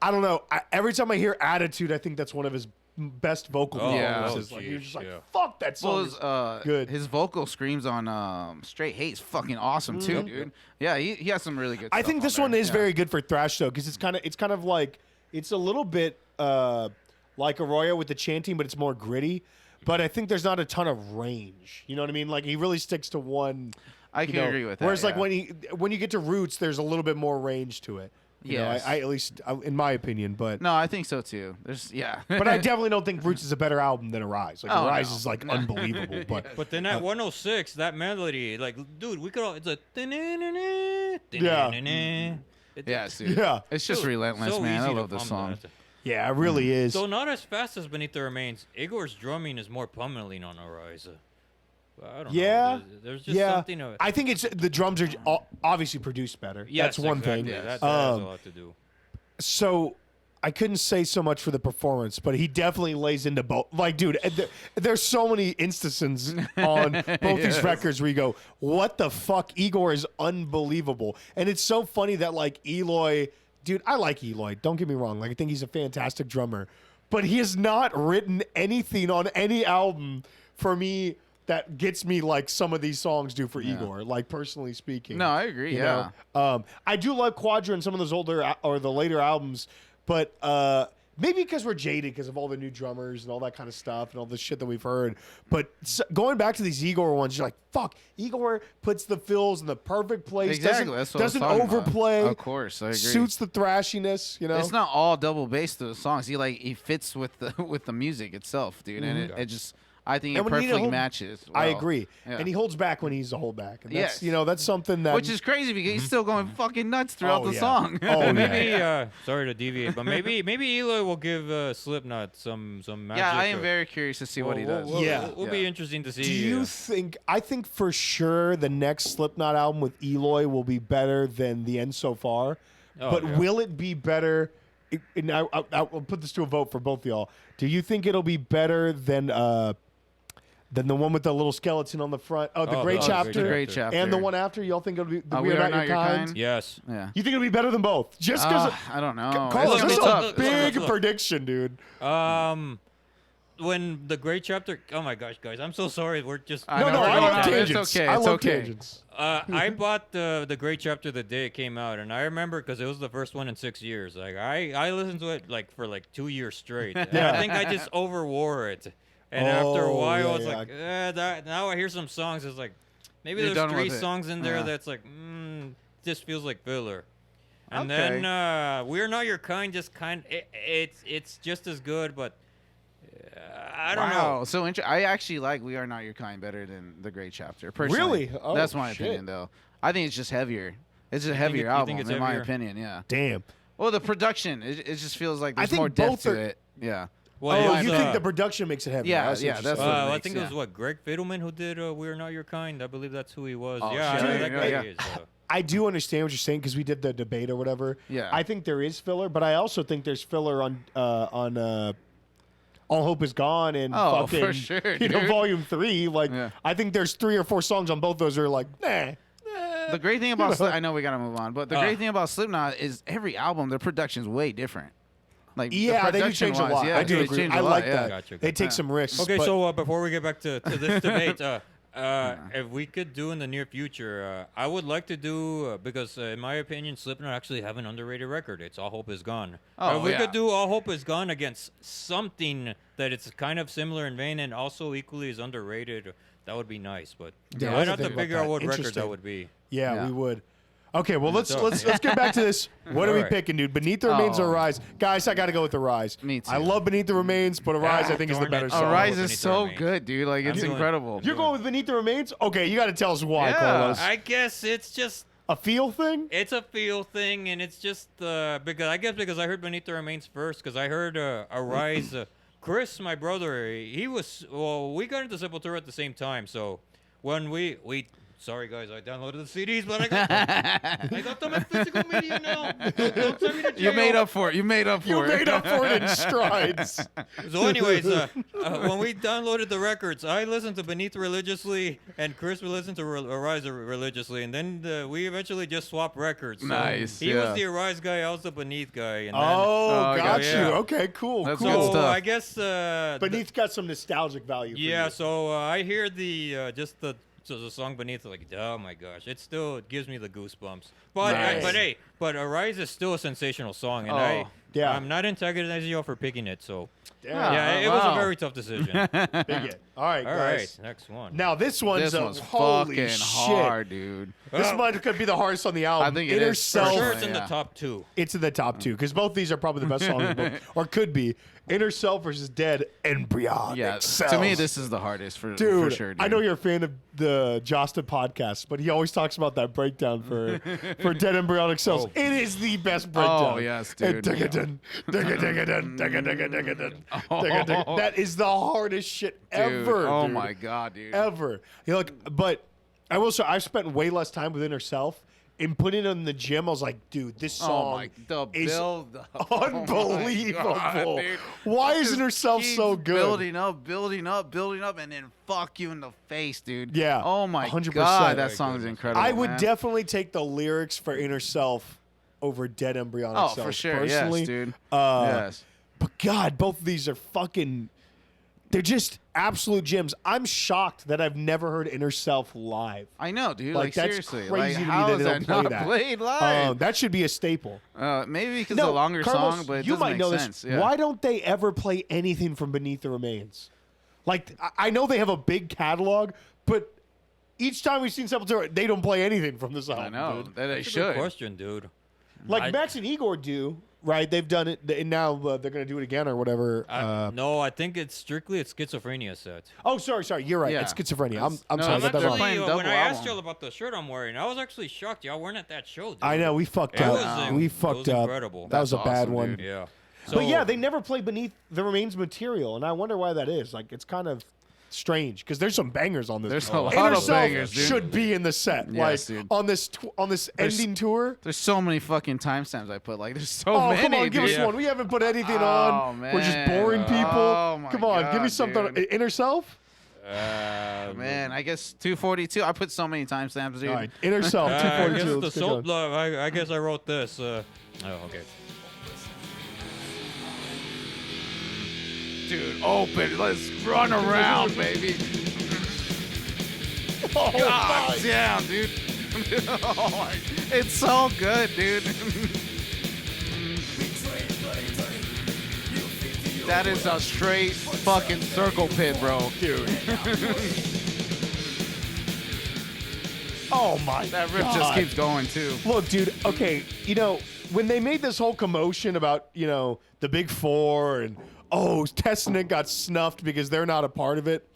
I don't know. Every time I hear Attitude, I think that's one of his best vocal Oh, performances. oh, Like, you're geez, just like, yeah. fuck that song. Well, is good. his vocal screams on Straight Hate's fucking awesome too, dude. Yeah, he has some really good. I stuff think this there. one is Yeah. very good for thrash though, because it's kind of like it's a little bit like Arroyo with the chanting, but it's more gritty. But I think there's not a ton of range. You know what I mean? Like he really sticks to one. I you can know, agree with that. Whereas like yeah. when you get to Roots, there's a little bit more range to it. You know, Yes. I at least in my opinion, but No, I think so too. There's yeah. but I definitely don't think Roots is a better album than Arise. Like Oh, Arise no. is like unbelievable, but then at 106, that melody, like, dude, we could all. It's a. Yes, dude. yeah, It's just relentless, so man. I easy to love this hum song. that. yeah, it really is. So not as fast as Beneath the Remains. Igor's drumming is more pummeling on Arise. I don't Yeah, know. There's just yeah. something. I think it's the drums are obviously produced better. Yes, That's one exactly. thing. That has a lot to do. So I couldn't say so much for the performance, but he definitely lays into both. Like, dude, there's so many instances on both these Yes. records where you go, "What the fuck?" Igor is unbelievable, and it's so funny that like Eloy, dude, I like Eloy. Don't get me wrong. Like, I think he's a fantastic drummer, but he has not written anything on any album for me that gets me like some of these songs do for Igor. Like, personally speaking. No, I agree. You Yeah. know? I do love Quadra and some of those older or the later albums, but maybe because we're jaded because of all the new drummers and all that kind of stuff and all the shit that we've heard. But going back to these Igor ones, you're like, fuck, Igor puts the fills in the perfect place. Exactly. That's what I was Doesn't talking about. overplay. Of course, I agree. Suits the thrashiness, you know? It's not all double bass to the songs. He fits with the music itself, dude, and it just I think And it when you need to perfectly hold- matches. I well. agree. Yeah. And he holds back when he's a holdback. And that's, Yes. you know, that's something that... Which is crazy because he's still going fucking nuts throughout Oh, the yeah. song. Oh, yeah. Maybe sorry to deviate, but maybe Eloy will give Slipknot some magic. Yeah, I am very curious to see what he does. Yeah. It'll be interesting to see. Do you think? I think for sure the next Slipknot album with Eloy will be better than the end so far. Oh, but yeah. will it be better? And I'll put this to a vote for both of y'all. Do you think it'll be better than Then the one with the little skeleton on the front. Oh, the Great Chapter. The Great Chapter. And the one after. Y'all think it'll be the We Are Not Your Kind? Yes. Yeah. You think it'll be better than both? Just because. I don't know. Carlos, Look, this is look, a look, big look. prediction, dude. When the Great Chapter. Oh my gosh, guys, I'm so sorry. We're just. I No, know, no, we're I going love on. tangents. It's okay. I It's love okay. tangents. I bought the Great Chapter the day it came out, and I remember because it was the first one in 6 years. Like I listened to it like for like 2 years straight. And I think I just overwore it, and after a while, yeah, it's like now I hear some songs. It's like maybe You're there's done 3 with it. songs in there Yeah. that's like just feels like filler. And Okay. then We're Not Your Kind just it's just as good, but I don't know. So I actually like We Are Not Your Kind better than The Great Chapter. Personally. Really? Oh, That's my shit. opinion, though. I think it's just heavier. It's a heavier you album, think it's in my heavier? opinion, yeah. Damn. Well, the production, it just feels like I there's think more depth both to are- it. Yeah. Well, Oh, it was, you think the production makes it heavy? yeah, I see yeah, what you're that's saying. what it I makes, think it was yeah. Greg Fidelman who did We're Not Your Kind. I believe that's who he was. Oh, yeah, shit. I know that guy Yeah. is. I do understand what you're saying because we did the debate or whatever. Yeah. I think there is filler, but I also think there's filler on All Hope Is Gone and Oh, fucking, for sure, you know, dude. Volume 3. Like, Yeah. I think there's 3 or 4 songs on both those that are like, nah. The great thing about I know we gotta move on, but the great thing about Slipknot is every album, their production's way different. Like Yeah, the they do change a production-wise, lot. yeah, I do they agree. change a I lot, like yeah. that. Gotcha, They gotcha. take some risks. Okay, but so before we get back to this debate, if we could do in the near future, I would like to do because in my opinion, Slipknot actually have an underrated record. It's All Hope Is Gone. Oh, if we yeah. could do All Hope Is Gone against something that it's kind of similar in vein and also equally is underrated, that would be nice. But Yeah, I'd that's have the to thing about figure out that. what record Interesting. that would be. yeah, Yeah. we would. Okay, well let's So- let's get back to this. What are we All right. picking, dude? Beneath the Remains or Oh. Arise? Guys, I got to go with Arise. Me too. I love Beneath the Remains, but Arise I think is the darn better it. song. Arise Beneath is the so Remains. good, dude. Like it's doing- incredible. You're going with Beneath the Remains? Okay, you got to tell us why, Yeah. Carlos. I guess it's just A feel thing? it's a feel thing, and it's just because I heard Beneath the Remains first, because I heard Arise. Chris, my brother, we got into Sepultura at the same time, so when we sorry guys, I downloaded the CDs, but I got them in physical media now. Don't send me to jail. You made up for it. You made up for You it. made up for it in strides. So, anyways, when we downloaded the records, I listened to Beneath religiously, and Chris would listen to Arise religiously, and then we eventually just swapped records. So Nice, He yeah. was the Arise guy, I was the Beneath guy. And then, Oh, Oh, got yeah. you. Okay, cool. That's cool. good so stuff. I guess Beneath got some nostalgic value. For yeah, you. so I hear the song Beneath, like, oh my gosh, it gives me the goosebumps. But Nice. but Arise is still a sensational song, and Oh. Yeah. I'm not antagonizing you for picking it. So Damn. yeah, it was a wow. very tough decision. All Big hit. All right, right, guys. next one. Now this one's This a one's holy fucking shit. hard, dude. This one could be the hardest on the album. I think it Inner is, for For Self. sure, it's in the Yeah. top 2. It's in the top 2 because both these are probably the best songs, in both, or could be. Inner Self versus Dead Embryonic. Yeah, Cells. to me, this is the hardest for Dude, sure. Dude. I know you're a fan of the Josta podcast, but he always talks about that breakdown for Dead Embryonic Cells. Oh. It is the best breakdown. Oh, yes, dude. That is the hardest shit ever. Oh dude. my god, dude. Ever. You know, like, but I will say I've spent way less time with Inner Self. And putting it in the gym, I was like, dude, this Oh song my, the is build, unbelievable. Oh my God, dude. Why It is just Inner Self keeps so good? Building up, and then fuck you in the face, dude. Yeah, Oh my 100%. god, that Very song is good. incredible. I would man. definitely take the lyrics for Inner Self over Dead Embryonic Oh, Cells. for sure. Personally. Yes, dude. Yes. Yes. But God, both of these are fucking. They're just absolute gems. I'm shocked that I've never heard Inner Self live. I know, dude. Like, Like, that's seriously, crazy like, to me how that is they don't that play not that. played live? That should be a staple. Maybe because it's a longer Carlos, song, but it you doesn't might make know sense. this. Yeah. Why don't they ever play anything from Beneath the Remains? Like, I know they have a big catalog, but each time we've seen Sepultura, they don't play anything from this album. I know dude. that they That's a good should. question, dude. Like Max and Igor do, right? They've done it, and now they're going to do it again or whatever. No, I think it's strictly a schizophrenia set. Oh, sorry. You're right. Yeah. It's schizophrenia. I'm No, sorry. I it's got that they're wrong. playing When double I asked album. y'all about the shirt I'm wearing, I was actually shocked. Y'all weren't at that show, dude. I know we fucked It up. was, We it fucked was up. incredible. That was a That's bad awesome, one. dude. Yeah. But yeah, they never play Beneath the Remains material, and I wonder why that is. Like, it's kind of strange because there's some bangers on this. There's a lot Inner of Self bangers, dude. should be in the set. Yes, like dude. on this There's- ending tour. There's so many fucking timestamps I put. Like, there's so Oh, many. come on, give us dude. one. We haven't put anything Oh, on. We're just man. boring people. Oh, my Come on, give me God, something. dude. Inner Self? Man, I guess 242. I put so many timestamps, dude. All right, Inner Self, I 242. guess the Let's get soul. going. I guess I wrote this. Oh, okay. Dude, open. Let's run around, baby. Oh, God my. damn, dude. Oh my. It's so good, dude. That is a straight fucking circle pit, bro. Dude. Oh, my That riff God. just keeps going, too. Look, dude, okay, when they made this whole commotion about, the Big Four and, Testament got snuffed because they're not a part of it,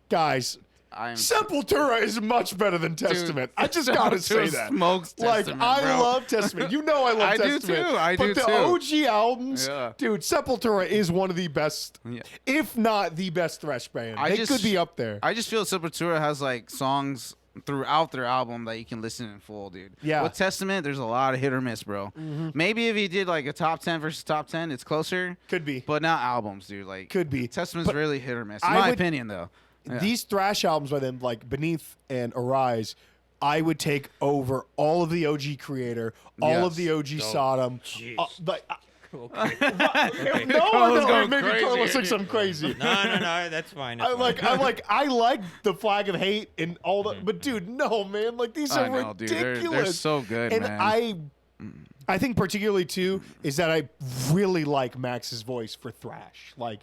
guys, Sepultura is much better than Testament. I just gotta say that. Smokes Testament, I bro. love Testament. You know I love I do Testament. too. I but do the too. OG albums, Yeah. dude, Sepultura is one of the best, Yeah. if not the best thrash band. They could be up there. I just feel Sepultura has like songs throughout their album that you can listen in full, dude. Yeah. With Testament, there's a lot of hit or miss, bro. Maybe if he did like a top 10 versus top 10, it's closer. Could be. But not albums, dude. Like Could be. Testament's But really hit or miss, in I my would- opinion, though. Yeah. These thrash albums by them, like Beneath and Arise, I would take over all of the OG Creator, all of Yes. the OG Sodom. Jeez. Okay. Okay. No, Carlos going maybe crazy. Carlos thinks I'm crazy. No, that's fine. That's I like the Flag of Hate and all the, but dude, no, man, like these are I know, dude. ridiculous. They're so good, and man. I think particularly too is that I really like Max's voice for thrash. Like,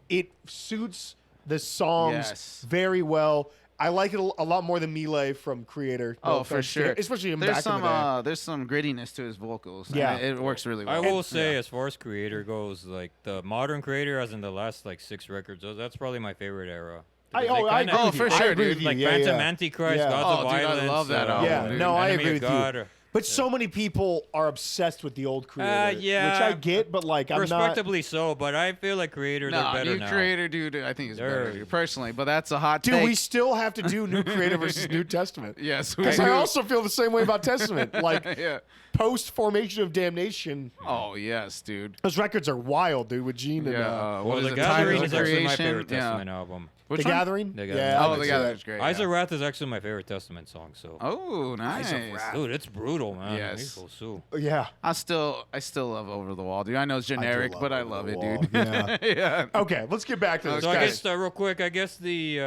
it suits the songs Yes. very well. I like it a lot more than Melee from Creator. No Oh, for offense, sure. especially in There's back some in the day. there's some grittiness to his vocals. and Yeah. it works really I well. will say, as far as Creator goes, like the modern Creator, as in the last like 6 records, that's probably my favorite era. I Because they agree kinda- with you. for I sure, agree dude. with you. Like Yeah, Phantom yeah. Antichrist, Yeah. Gods Oh, of dude, I Violence. love that album, Yeah, dude. no, I Enemy agree of with you. God. But so many people are obsessed with the old Creator, yeah. which I get, but like I'm not. Respectably so, but I feel like Creators are No, better new now. Creator, dude. I think is better, They're- dude, personally. But that's a hot Dude, take. we still have to do New Creator versus New Testament. Yes, we Because do. I also feel the same way about Testament. Like, Yeah. post Formation of Damnation, Oh yes, dude. those records are wild, dude, with Gene and Yeah. Well, what is The it? Gathering Titles is of actually my Creation? favorite Yeah. Testament album. Which The one? Gathering. The Yeah, Gathering. I Oh, can the see Gathering's that. great. Eyes yeah. of Wrath is actually my favorite Testament song. So, Oh, nice. dude, it's brutal, man. Yes. Evil Sue. Yeah. I still love Over the Wall, dude. I know it's generic, love but I Over love the it, Wall, dude. yeah. Yeah. Okay, let's get back to this, So I guys. guess real quick, I guess the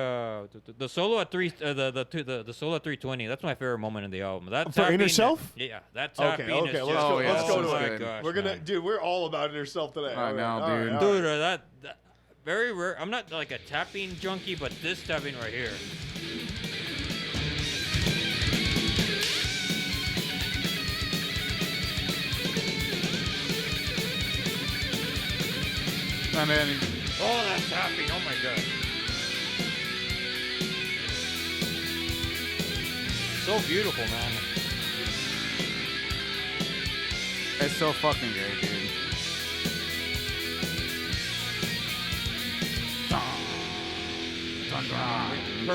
solo at the solo at 320. That's my favorite moment in the album. That For Inner tapping- Self? Yeah, that Okay, tapping okay, is let's just, go. yeah, Let's go that's to good. it. Gosh, We're gonna, man. dude. We're all about Inner Self today. I know, All right, dude. all right. Dude, that very rare. I'm not like a tapping junkie, but this tapping right here. And then Oh, that tapping! Oh my god. So beautiful, man. it's so fucking great, dude.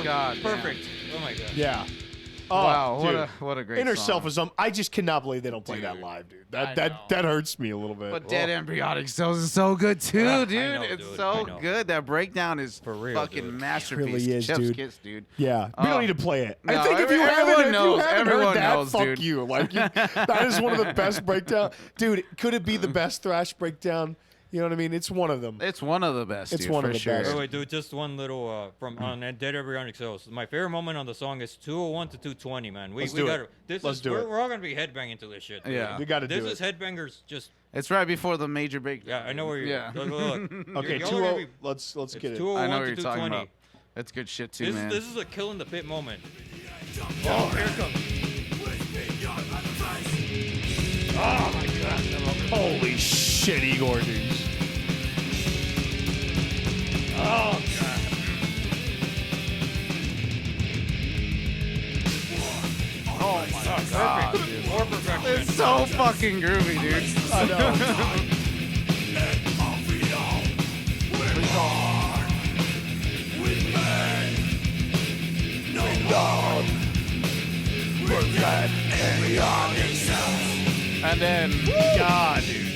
God, Perfect. Oh my god. Yeah. Oh, Wow, dude. what a great Inner song. Self is I just cannot believe they don't play that Dude, live, dude. I That know. that hurts me a little bit. But Dead Embryonic Cells is so good too, Yeah, I dude. know, It's dude. so I know. good. That breakdown is For real, fucking dude. masterpiece. Really is, Chef's dude. kiss, dude. Yeah, we don't need to play it. I No, think if you everyone haven't, knows. heard Everyone that, knows, fuck dude. you. Like, that is one of the best breakdown. Dude, could it be the best thrash breakdown? You know what I mean? It's one of them. It's one of the best. It's dude, one of for the sure. best. Oh wait, dude, just one little from on Dead Embryonic Cells. My favorite moment on the song is 201 to 220, man. Let's do it. Let's do it. We're all gonna be headbanging to this shit. Dude. Yeah. We got to This do is it. headbangers just. It's right before the major breakdown. Yeah, I know where you're. Yeah. Look, look. Okay, Y'all are gonna be- let's It's get it. 201 I know what to you're talking 220. about. That's good shit too, This, man. this is a kill in the pit moment. Oh, here it comes. Oh my god! Holy shit, Igor, dude. Oh god. oh my god, dude. More perfection. It's so fucking groovy, dude. I know. And then, God, dude.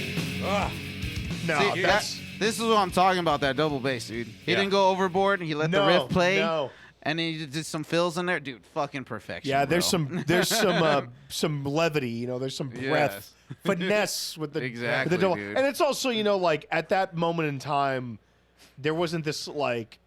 No, See, that's this is what I'm talking about. That double bass, dude. He Yeah. didn't go overboard. He let the no, riff play. No, And then you did some fills in there, dude. Fucking perfection. Yeah, there's bro. some levity, you know, there's some breath, finesse with the Exactly, double. dude. And it's also, you know, like at that moment in time, there wasn't this like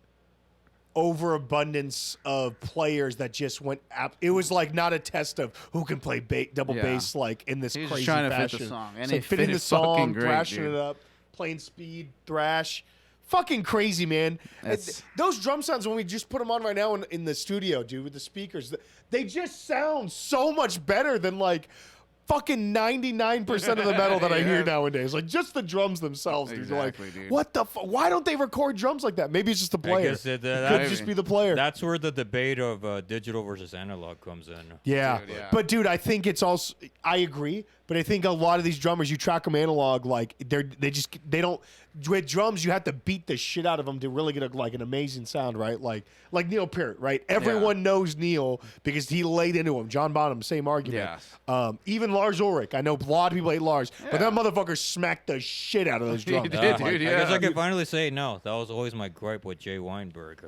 overabundance of players that just went it was like not a test of who can play double bass like in this He was crazy just trying to fashion. fit the song, and so it fitting fit the it fucking song, great, thrashing dude. it up, playing speed, thrash. Fucking crazy, man. Those drum sounds, when we just put them on right now in the studio, dude, with the speakers, they just sound so much better than like fucking 99% of the metal that I hear nowadays. Like just the drums themselves, dude. Exactly, Like, dude. what the why don't they record drums like that? Maybe it's just the player. guess Could that- just be the player. That's where the debate of digital versus analog comes in. Yeah. Dude, yeah. But dude, I think it's also I agree, but I think a lot of these drummers, you track them analog, like they don't with drums you have to beat the shit out of them to really get like an amazing sound, right? Like Neil Peart, right? Everyone knows Neil because he laid into him. John Bonham, same argument. Yes. Even Lars Ulrich, I know a lot of people hate Lars, but that motherfucker smacked the shit out of those drums. did, I dude, guess yeah. I can finally say no. That was always my gripe with Jay Weinberg.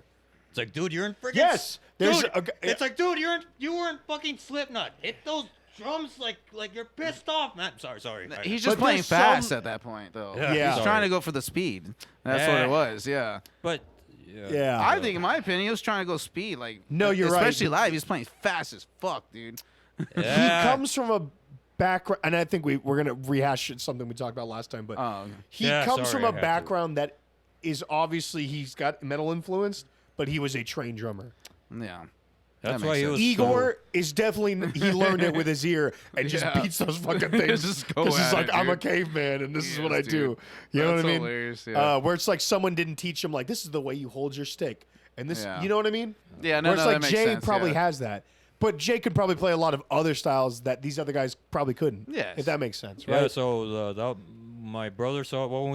It's like, dude, you're in freaking. Yes, there's Dude, it's like, dude, you were in fucking Slipknot. Hit those drums like you're pissed off, man. Sorry. He's just But playing there's fast some- at that point, though. Yeah. He's trying to go for the speed. That's what Yeah. it was. Yeah. But Yeah. I think, in my opinion, he was trying to go speed. Like, No, you're right. Especially live, he's playing fast as fuck, dude. he comes from a background, and I think we're gonna rehash something we talked about last time, but Oh, okay. he Yeah, comes sorry, from I a had to. background that is obviously he's got metal influenced, but he was a trained drummer. Yeah. That's That why makes he sense. was Igor is definitely he learned it with his ear and just Yeah. beats those fucking things. Just go Because he's at like, it, I'm a dude. caveman and this is what I Yes, do. dude. You know That's what I mean? hilarious, yeah. Where it's like someone didn't teach him like this is the way you hold your stick, and this, Yeah. you know what I mean? Yeah, no, Where it's no, like that makes Jay sense, probably yeah. has that, but Jay could probably play a lot of other styles that these other guys probably couldn't. Yes. If that makes sense, Yeah, right? so my brother saw when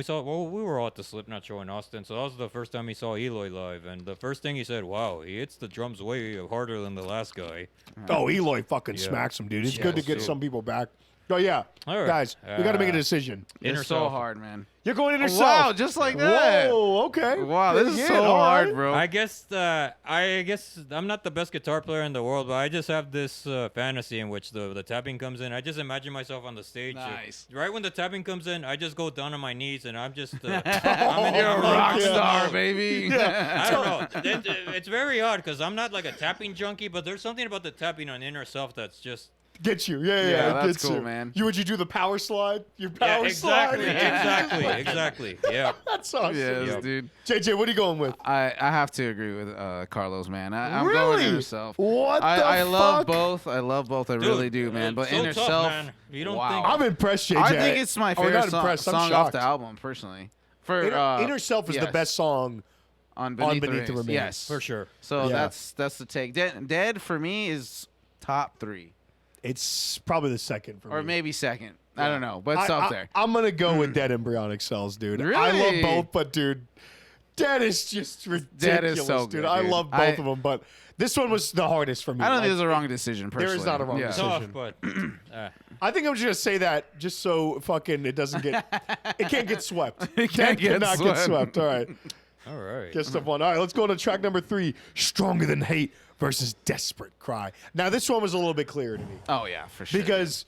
we were all at the Slipknot show in Austin, so that was the first time he saw Eloy live, and the first thing he said, "Wow, he hits the drums way harder than the last guy." Oh, Eloy fucking Yeah. smacks him, dude. It's Yeah, good to get dude. some people back. Oh yeah, All right. guys, we got to make a decision. Inner It's so Self. hard, man. You're going inner Wow, self. just like that. Whoa, okay. Wow, this is Yeah, so all hard, right. bro. I guess I'm not the best guitar player in the world, but I just have this fantasy in which the tapping comes in. I just imagine myself on the stage. Nice. Right when the tapping comes in, I just go down on my knees and I'm just. You're a I'm rock Yeah. star, baby. I don't know. It's very odd because I'm not like a tapping junkie, but there's something about the tapping on Inner Self that's just. Get you. Yeah, Yeah, it that's gets cool, you. man. Would you do the power slide? Your Yeah, power exactly, slide? exactly. Yeah. That's awesome. Yes, Yep. dude. JJ, what are you going with? I have to agree with Carlos, man. I'm Really? going inner self. What the I love fuck? both. I love both. I really do, man. But so inner tough, self, man. You don't wow. think. I'm impressed, JJ. I think it's my Oh, favorite not impressed. I'm song off the shocked. album, personally. For Inner Self is the yes, best song. on Beneath, Beneath the Remains. Remains. Yes, For sure. So Yeah. that's the take. Dead for me is top 3 It's probably the second for me. or maybe second. I don't know, but it's up there. I'm going to go with Dead Embryonic Cells, dude. I Really? love both, but, dude, Dead is just ridiculous, Dead is so dude. good, I dude. love both of them, but this one was the hardest for me. I don't Like, think there's a wrong decision. Personally, There is not a wrong yeah. decision. Tough, but. I think I'm just gonna say that just so fucking it doesn't get it can't get swept. It can't get cannot get swept. swept. All right. All right. Guess stuff one. All right, let's go to track number 3, Stronger Than Hate versus Desperate Cry. Now this one was a little bit clearer to me. Oh yeah, for sure. Because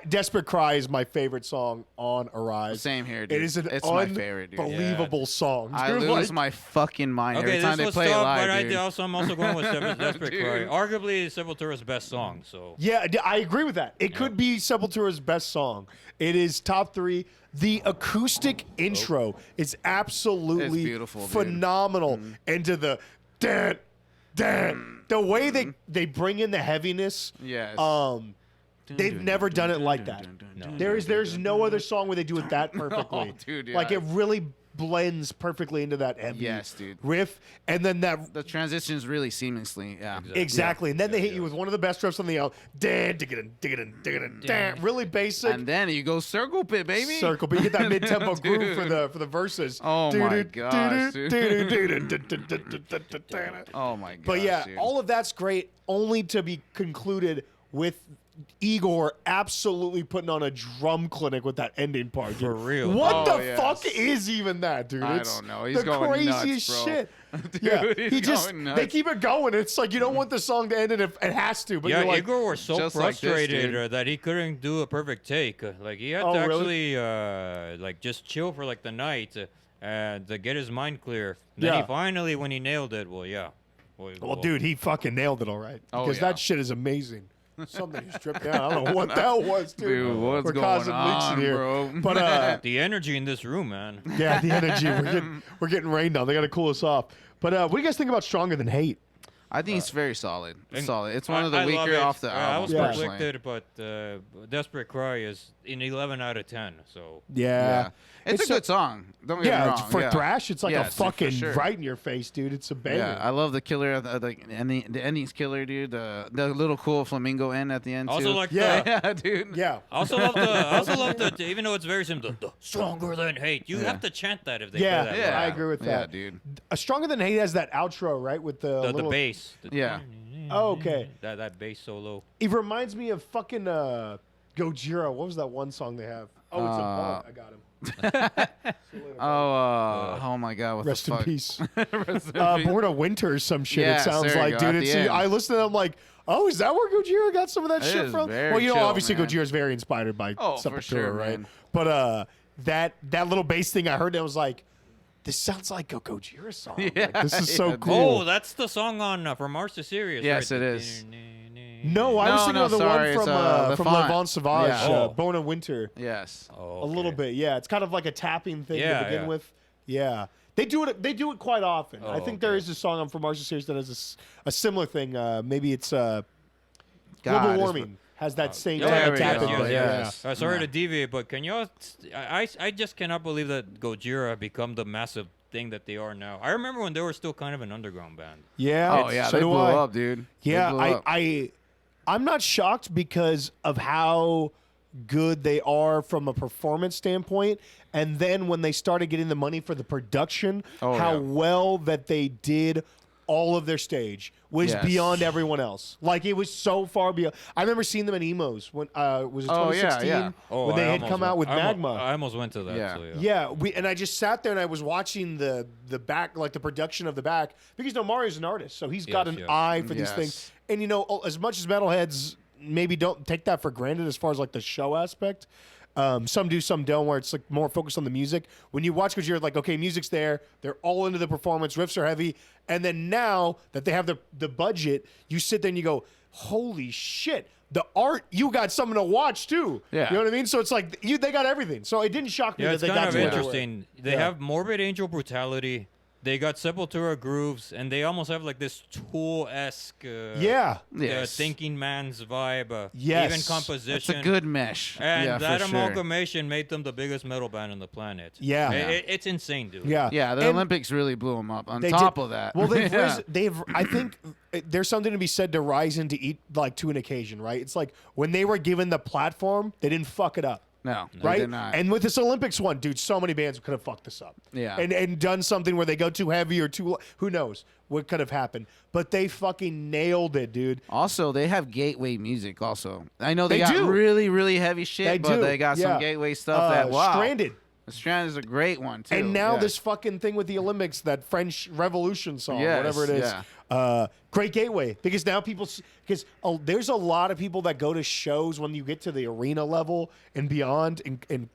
Desperate Cry is my favorite song on Arise. Same here, dude. It is an It's my favorite, dude. unbelievable song. I dude. lose Like, my fucking mind Okay, every time this they was play tough, it live, but dude. I'm also going with Desperate Cry. Dude. Arguably Sepultura's best song. So. Yeah, I agree with that. It could be Sepultura's best song. It is top 3. The acoustic intro is absolutely It's beautiful, dude. phenomenal. Into the the way they bring in the heaviness. Yes. They've never done it like that. There's no other song where they do it that perfectly. Oh, dude, yeah. Like it really blends perfectly into that heavy Yes, dude. riff, and then that The transitions really seamlessly. Yeah. exactly, and then they hit you with one of the best riffs on the album. Really basic. And then you go circle pit, baby. Circle, but you get that mid-tempo Dude. groove for the verses. Oh my gosh, dude. Oh my god. But yeah, dude. all of that's great, only to be concluded with Igor absolutely putting on a drum clinic with that ending part. Dude. For real. What Oh, the yes. fuck is even that, dude? I It's don't know. He's the going craziest nuts, bro. shit. Dude, Yeah, he's he just going they nuts. keep it going. It's like you don't want the song to end, and it has to. But Yeah, you're like, Igor was so just like this, frustrated dude. that he couldn't do a perfect take. Like he had Oh, to really? actually like just chill for like the night and to get his mind clear. Then Yeah. he finally, when he nailed it, well, yeah. well, dude, he fucking nailed it all right. Oh, Because yeah. that shit is amazing. Something just stripped down. I don't know what that was, dude. Dude, what's We're going causing leaks on, in here. bro? But The energy in this room, man. yeah, the energy. We're getting rained on. They got to cool us off. But what do you guys think about Stronger Than Hate? I think it's very solid. And Solid. It's one of the I love weaker it. off the I album. was Yeah. personally. conflicted, but Desperate Cry is an 11 out of 10. So Yeah. It's a good song. Don't get me Yeah, wrong. it's for thrash, it's like Yeah, a dude, for fucking sure. right in your face, dude. It's a banger. Yeah, I love the killer. The ending's killer, dude. The little cool flamingo end at the end also too. like Yeah. yeah, dude. Yeah. I also love the even though it's very simple, the Stronger Than Hate. You have to chant that if they Yeah, play that. Yeah, I agree with Yeah, that. dude. Stronger Than Hate has that outro, right? With the The little... bass. Yeah. Oh, okay. That bass solo. It reminds me of fucking Gojira. What was that one song they have? Oh, it's a I got him. Oh my God! What Rest the in fuck? peace. Rest in peace. Born of Winter or some shit. Yes, it sounds there you like, go, dude. at the It's, end. I listen to them like, oh, is that where Gojira got some of that It shit is from? very Well, you know, chill, obviously man. Gojira is very inspired by Oh, for Sepultura, sure, right? man. But that little bass thing I heard, that was like, this sounds like a Gojira song. Yeah, Like, this is so yeah, cool. Oh, that's the song on From Mars to Sirius. Yes, right? it is. No, I was No, thinking no, of the sorry, one it's, from Levant. Levant Sauvage, Yeah. Oh. Born in Winter. Yes. Oh, A little okay. bit, yeah. It's kind of like a tapping thing Yeah, to begin yeah. with. Yeah, they do it. They do it quite often. I Oh, think there okay. is a song on From Mars to Sirius that has a similar thing. Maybe it's God, global it's- warming has that same Yeah, type there of we tapping. go. but Yes. yeah. Sorry to deviate, but can y'all? I just cannot believe that Gojira become the massive thing that they are now. I remember when they were still kind of an underground band. Yeah. Oh yeah, so they do blew I. up, dude. They Yeah, blew up. I'm not shocked because of how good they are from a performance standpoint, and then when they started getting the money for the production, Oh, how yeah. well that they did all of their stage was Yes. beyond everyone else. Like it was so far beyond. I remember seeing them in Emos when was it Oh, yeah, 2016 yeah. when they I had almost come out with went- I almo- Magma. I almost went to that. Yeah. So, Yeah, I just sat there and I was watching the back, like the production of the back, because Mario's an artist, so he's got Yes, an yes. eye for these Yes. things. And you know, as much as metalheads maybe don't take that for granted as far as like the show aspect, some do, some don't, where it's like more focused on the music. When you watch, because you're like, okay, music's there, they're all into the performance, riffs are heavy, and then now that they have the budget, you sit there and you go, holy shit. The art, you got something to watch too. Yeah. You know what I mean? So it's like they got everything. So it didn't shock me Yeah, that it's they kind got of to where they were. interesting. They Yeah. have Morbid Angel Brutality. They got Sepultura grooves, and they almost have like this Tool-esque, Yeah. Yes. thinking man's vibe. Yes. Even It's composition. It's a good mesh. And yeah, that for sure. amalgamation made them the biggest metal band on the planet. Yeah. It's insane, dude. Yeah. Yeah, the And Olympics really blew them up. On they top did- of that, Well, they've Yeah. I think there's something to be said to rising to eat like to an occasion, right? It's like when they were given the platform, they didn't fuck it up. No, they Right, did not. and with this Olympics one, dude, so many bands could have fucked this up. Yeah. and done something where they go too heavy or too. Who knows what could have happened? But they fucking nailed it, dude. Also, they have gateway music. Also, I know they, They got do. really, really heavy shit, They but do, they got yeah. some gateway stuff that wow. Stranded. Stranded is a great one too. And now yeah. this fucking thing with the Olympics, that French Revolution song, Yes, whatever it is, yeah. great gateway because now people, because there's a lot of people that go to shows when you get to the arena level and beyond in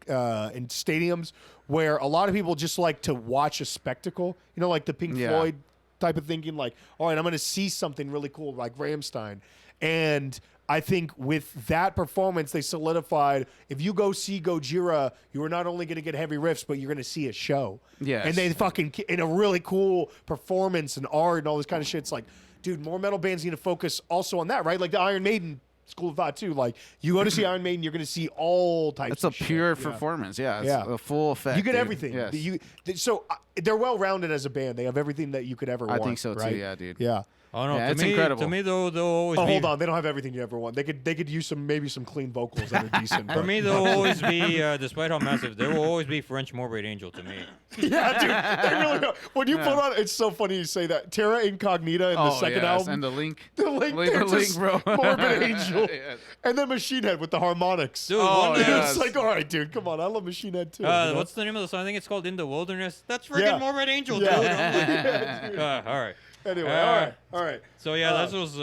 stadiums where a lot of people just like to watch a spectacle, you know, like the Pink Yeah. Floyd type of thinking, like, all right, I'm going to see something really cool like Rammstein. And I think with that performance, they solidified if you go see Gojira, you are not only going to get heavy riffs, but you're going to see a show. Yes. And they fucking, in a really cool performance and art and all this kind of shit. It's like, dude, more metal bands need to focus also on that, right? Like the Iron Maiden school of thought, too. Like, you go to see Iron Maiden, you're going to see all types It's a of shit. pure Yeah. performance. Yeah, it's Yeah. a full effect. You get dude. everything. Yes. So they're well rounded as a band. They have everything that you could ever want. think so, too. right? Yeah, dude. Yeah. Oh no, Yeah, to it's me, incredible. To me, though, they'll always Oh, be. hold on. They don't have everything you ever want. They could use maybe some clean vocals that are decent. For but- me, they'll always be, despite how massive, they will always be French Morbid Angel to me. yeah, dude. They really are. When you put on, it's so funny you say that. Terra Incognita in the second album. and the link. The link, Leave they're the link, just bro. Morbid Angel. Yes. And then Machine Head with the harmonics. Dude, Oh, one, yeah. It's like, all right, dude, come on. I love Machine Head too. you know? what's the name of the song? I think it's called In the Wilderness. That's freaking Yeah. Morbid Angel, Yeah. dude. Yeah, dude. All right. Anyway, Uh, all right. So yeah, that was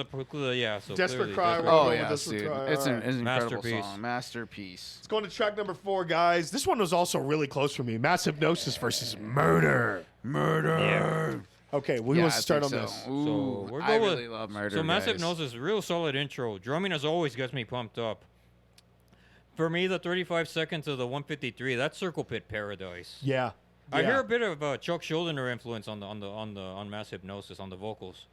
yeah. So Desperate clearly Cry, Desperate we're Oh going with yeah, this dude. one. It's All an right. incredible Masterpiece. song. Masterpiece. Let's go on to track number 4, guys. This one was also really close for me. Mass Hypnosis versus Murder. Yeah. Okay, we Yeah, want to I start on think this. so. Ooh, we're I going really love Murder. So Mass guys. Hypnosis, real solid intro. Drumming as always gets me pumped up. For me, the 35 seconds of the 153, that's Circle Pit Paradise. Yeah. I Yeah. hear a bit of Chuck Schuldiner influence on Mass Hypnosis on the vocals,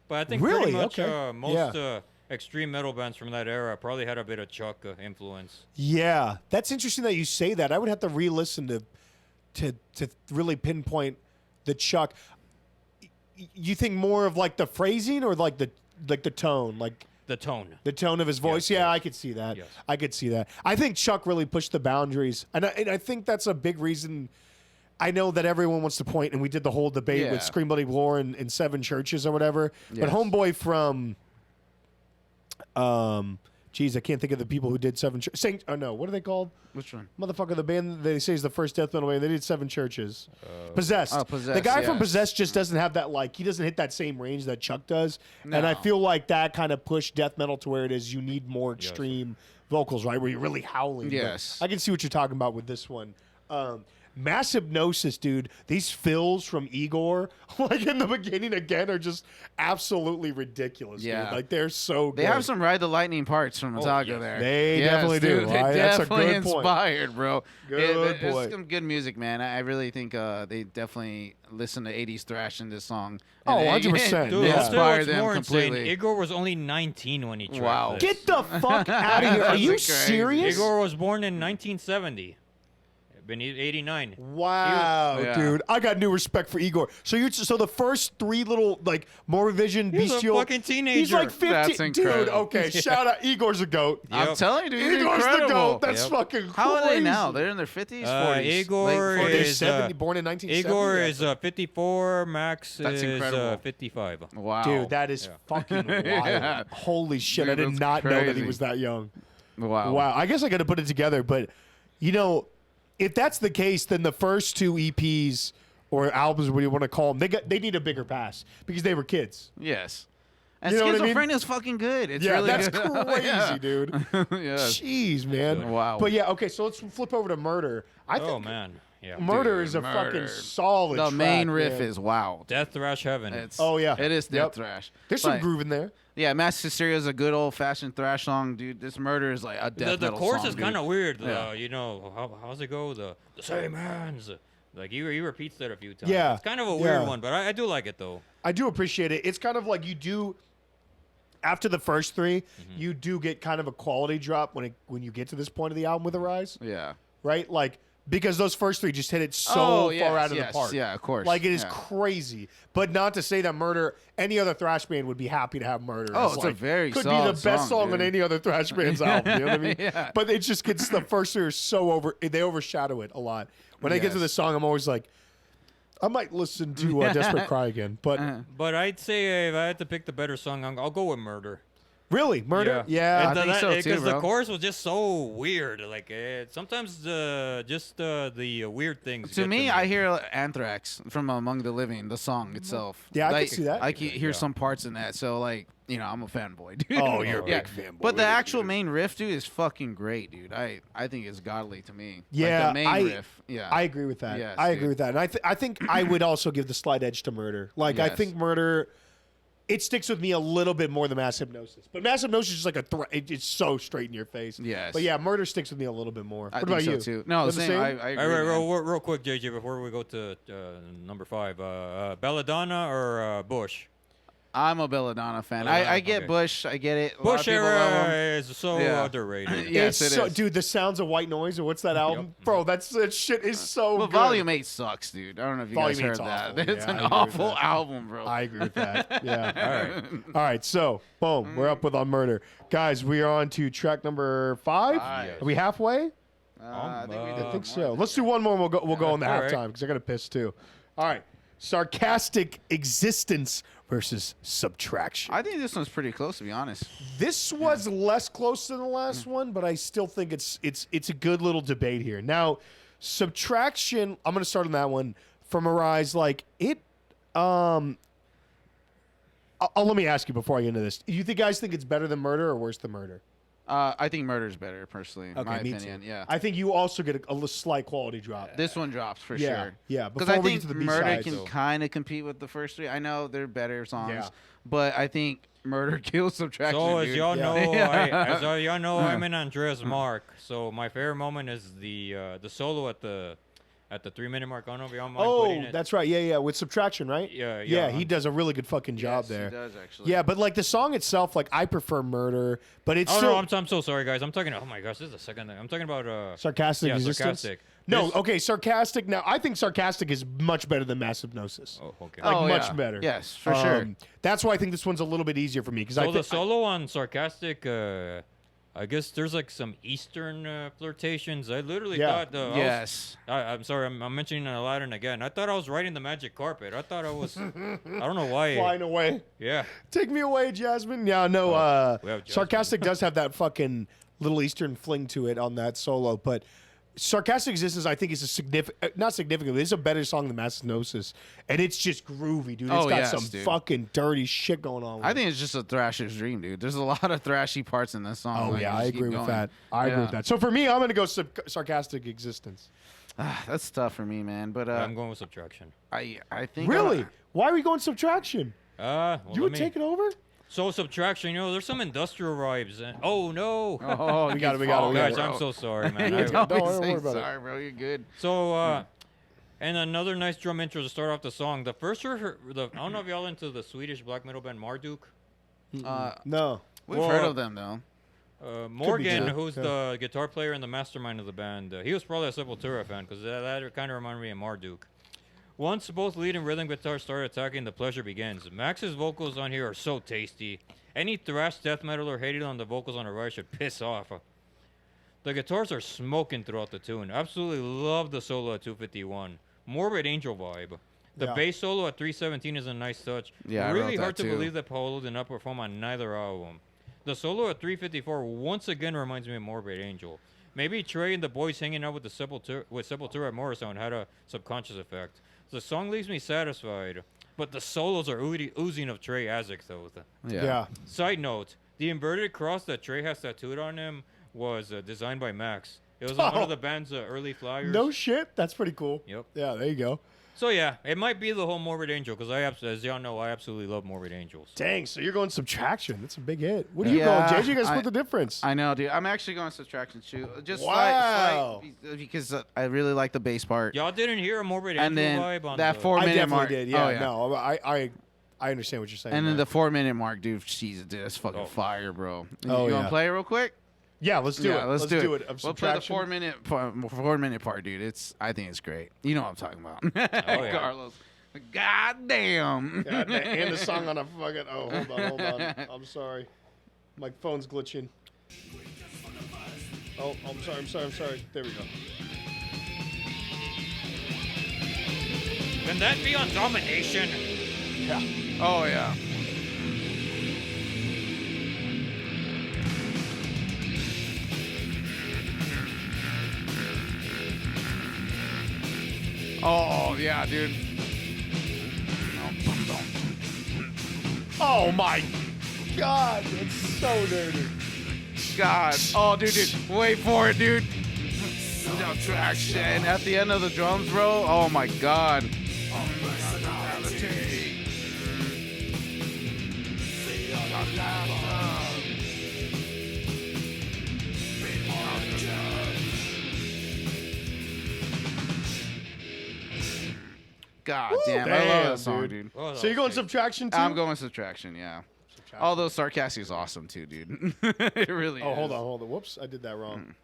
but I think Really? pretty much Okay. most Yeah. extreme metal bands from that era probably had a bit of Chuck influence. Yeah, that's interesting that you say that. I would have to re-listen to really pinpoint the Chuck. You think more of like the phrasing or like the tone, like The tone. the tone of his voice? Yes, Yeah, yes. I could see that. Yes. I could see that. I think Chuck really pushed the boundaries, and I think that's a big reason. I know that everyone wants to point, and we did the whole debate with Yeah. Scream Bloody War and Seven Churches or whatever. But Yes. homeboy from, geez, I can't think of the people who did Seven Churches. Oh no, what are they called? Which one? Motherfucker, the band they say is the first death metal band. They did Seven Churches. Possessed. Oh, Possessed, The guy from yes. Possessed just doesn't have that, like, he doesn't hit that same range that Chuck does. And I No. feel like that kind of pushed death metal to where it is you need more extreme vocals, right? Where you're really howling. But Yes. I can see what you're talking about with this one. Mass Hypnosis, dude. These fills from Igor, like in the beginning again, are just absolutely ridiculous. Yeah. Dude. Like they're so good. They have some Ride the Lightning parts from Metallica yes. there. They Yes, definitely do, dude, right? They That's a definitely good point. inspired, bro. Good It's point. some good music, man. I really think they definitely listen to 80s thrash in this song. Oh, And 100%. Dude, Yeah. still, inspired it's them more completely. insane. Igor was only 19 when he tracked Wow. this. Get the fuck out of here. Are you That's crazy. serious? Igor was born in 1970. Been 89. Wow, Yeah. dude! I got new respect for Igor. So the first 3 little like More Vision, He's a Bestial. fucking teenager. He's like 50. That's Dude, incredible. okay, shout out. Igor's a goat. Yep. I'm telling you, dude, he's Igor's incredible. the goat. That's Yep. fucking crazy. How are they now? They're in their 50s, 40s. Igor late Oh, 40s. they're is, 70, born in 1970. Igor Yeah. is 54. Max That's is incredible. 55. Wow. Dude, that is fucking wild. Yeah. Holy shit! I Dude, did that's not know that he crazy. was that young. Wow. Wow. I guess I got to put it together, but you know, if that's the case, then the first 2 EPs or albums, what do you want to call them, they need a bigger pass because they were kids. Yes. And You know what I mean? Schizophrenia is fucking good. It's Yeah, really that's good. crazy, Yeah. dude. Yes. Jeez, man. Wow. But yeah, okay, so let's flip over to Murder. I Oh think man, yeah. Murder Dude, is a Murder. fucking solid The track, main riff man. is wow. Death Thrash Heaven. It's, Oh, yeah. It is death Yep. thrash. There's some But, groove in there. Yeah, Mass Hysteria is a good old fashioned thrash song, dude. This Murder is like a death the metal chorus song, is dude. kind of weird. Yeah. You know, how's it go? The same hands. Like he repeats that a few times. Yeah, It's kind of a yeah. weird one, but I do like it though. I do appreciate it. It's kind of like you do after the first 3, you do get kind of a quality drop when you get to this point of the album with Arise, Yeah. right? Like because those first 3 just hit it so Oh, far yes, out of yes, the park. yeah, of course, Like it is yeah. crazy. But not to say that Murder, any other thrash band would be happy to have Murder. Oh, as, it's a like, very could be the solid best song, song on dude. any other thrash band's album. You know what I mean? Yeah. But it just gets the first 3 are so they overshadow it a lot. When I get to Yes. the song, I'm always like, I might listen to Desperate Cry again. But But I'd say if I had to pick the better song, I'll go with Murder. really, Murder? Yeah. I think so, too, Because the bro. chorus was just so weird. Like sometimes the weird things. To get me, I hear Anthrax from Among the Living, the song itself. Yeah, I can Like, see that. I can hear some parts in that. So, like, you know, I'm a fanboy, dude. Oh, you're a Yeah. big fanboy. But the actual main riff, dude, is fucking great, dude. I think it's godly to me. Yeah, like the main riff. Yeah. I agree with that. Yes, I dude. agree with that. And I think I would also give the slight edge to Murder. Like, I Yes. think Murder, it sticks with me a little bit more than Mass Hypnosis. But Mass Hypnosis is just like a threat. It's so straight in your face. Yes. But yeah, Murder sticks with me a little bit more. I What think about so you? too. No, You're the same. I All agree, right, man. real quick, JJ, before we go to number 5, Belladonna or Bush? I'm a Belladonna fan. Belladonna, I get okay. Bush. I get it. A lot of Bush people love him. era is so Yeah. underrated. Yes, It's it so, is. dude. The Sounds of White Noise, or what's that album, bro? That shit is so. But good. Volume 8 sucks, dude. I don't know if you guys Volume heard 8's that. awful. It's Yeah, an I agree with awful that. album, bro. I agree with that. Yeah. All right. All right. So, boom. We're up with On Murder, guys. We are on to track number 5. Five. Are we halfway? I think we did I think more so. than Let's that. do one more. And we'll go on the All right. halftime because I got to piss too. All right. Sarcastic Existence versus Subtraction. I think this one's pretty close, to be honest. This was less close than the last one, but I still think it's a good little debate here. Now, Subtraction, I'm gonna start on that one from Arise. Like it, let me ask you before I get into this. You guys think it's better than Murder or worse than Murder? I think Murder's better, personally. In my me opinion. too. Yeah. I think you also get a slight quality drop. This one drops for Yeah, sure. yeah. Because Before I we think get to the Murder B-sides, can though. kind of compete with the first three. I know they're better songs, Yeah. but I think Murder kills Subtraction. So as dude. y'all know, Yeah. as y'all know, I'm in Andrea's mark. So my favorite moment is the solo at the 3-minute mark. I don't know if y'all mind putting Oh, it. that's right. Yeah, with Subtraction, right? Yeah, Yeah, yeah. he does a really good fucking job Yes, there. He does, actually. Yeah, but like the song itself, like I prefer Murder, but it's Oh still no, I'm so sorry, guys. I'm talking. Oh my gosh, this is the second thing. I'm talking about Sarcastic yeah, Existence. Sarcastic. No, This- okay, Sarcastic. Now, I think Sarcastic is much better than Mass Hypnosis. Oh, okay. Like, Oh, much yeah. better. Yes, for sure. That's why I think this one's a little bit easier for me. Because I So the think solo on Sarcastic, I guess there's like some Eastern flirtations. I literally Yeah. thought. I was- Yes. I'm sorry, I'm mentioning Aladdin again. I thought I was riding the magic carpet. I thought I was. I don't know why. flying away. Yeah. Take me away, Jasmine. Yeah, no, we have Jasmine. Sarcastic does have that fucking little Eastern fling to it on that solo, but Sarcastic Existence, I think, is a significant, not significant, but it's a better song than Mass Hypnosis, and it's just groovy, dude. It's Oh, got yes, some dude. fucking dirty shit going on. With I it. think it's just a thrasher's dream, dude. There's a lot of thrashy parts in this song. Oh Like, yeah, you I just keep agree with going. that. I agree with Yeah. that. So for me, I'm gonna go Sarcastic Existence. That's tough for me, man. But I'm going with Subtraction. I think Really? Why are we going Subtraction? Well, You would take it over? So Subtraction, there's some industrial vibes. Oh no. Oh, We got it, we got it, Oh, we got guys, it. I'm so sorry, man. You I- don't Don't say worry about it. sorry, bro. You're good. So, and another nice drum intro to start off the song. The first, I don't know if y'all into the Swedish black metal band Marduk. No. We've Well, heard of them though. Morgan, good. who's Yeah. the guitar player and the mastermind of the band, he was probably a Sepultura fan because that kind of reminded me of Marduk. Once both lead and rhythm guitars start attacking, the pleasure begins. Max's vocals on here are so tasty. Any thrash death metaler hated on the vocals on the right should piss off. The guitars are smoking throughout the tune. Absolutely love the solo at 251. Morbid Angel vibe. The Yeah. bass solo at 317 is a nice touch. Yeah, I really wrote that hard to too. believe that Paolo did not perform on neither album. The solo at 354 once again reminds me of Morbid Angel. Maybe Trey and the boys hanging out with Sepultura at Morrisound had a subconscious effect. The song leaves me satisfied, but the solos are oozing of Trey Azekthos. Yeah. Side note: the inverted cross that Trey has tattooed on him was designed by Max. It was on one Oh. of the band's early flyers. No shit. That's pretty cool. Yep. Yeah, there you go. So yeah, it might be the whole Morbid Angel because as y'all know, I absolutely love Morbid Angels. Dang, so you're going Subtraction. That's a big hit. What are you Yeah, going, JJ? You guys I- split the difference. I know, dude. I'm actually going Subtraction too. Just Wow. slight because I really like the bass part. Y'all didn't hear a Morbid And Angel then vibe on that the... 4 I minute definitely mark. did. Yeah, Oh, yeah. no, I understand what you're saying. And then there. the 4 minute mark, dude. Jesus, dude, that's fucking Oh. fire, bro. Oh, you yeah. want to play it real quick? yeah, let's do it. Let's do it. Of We'll play the Subtraction. 4 minute part, dude. I think it's great. You know what I'm talking about. yeah. Carlos. God damn. God, and the song on a fucking. Oh, hold on. I'm sorry. My phone's glitching. Oh, I'm sorry. There we go. Can that be on Domination? Yeah. Oh yeah. Oh yeah, dude. Oh my God, it's so dirty. God. Oh, dude. Wait for it, dude. Subtraction at the end of the drums, bro. Oh my God. God damn, I love that song, dude. Oh, So you're going okay. Subtraction too? I'm going Subtraction, yeah. Although Sarcastic is awesome too, dude. It really is. Oh, hold on. Whoops, I did that wrong.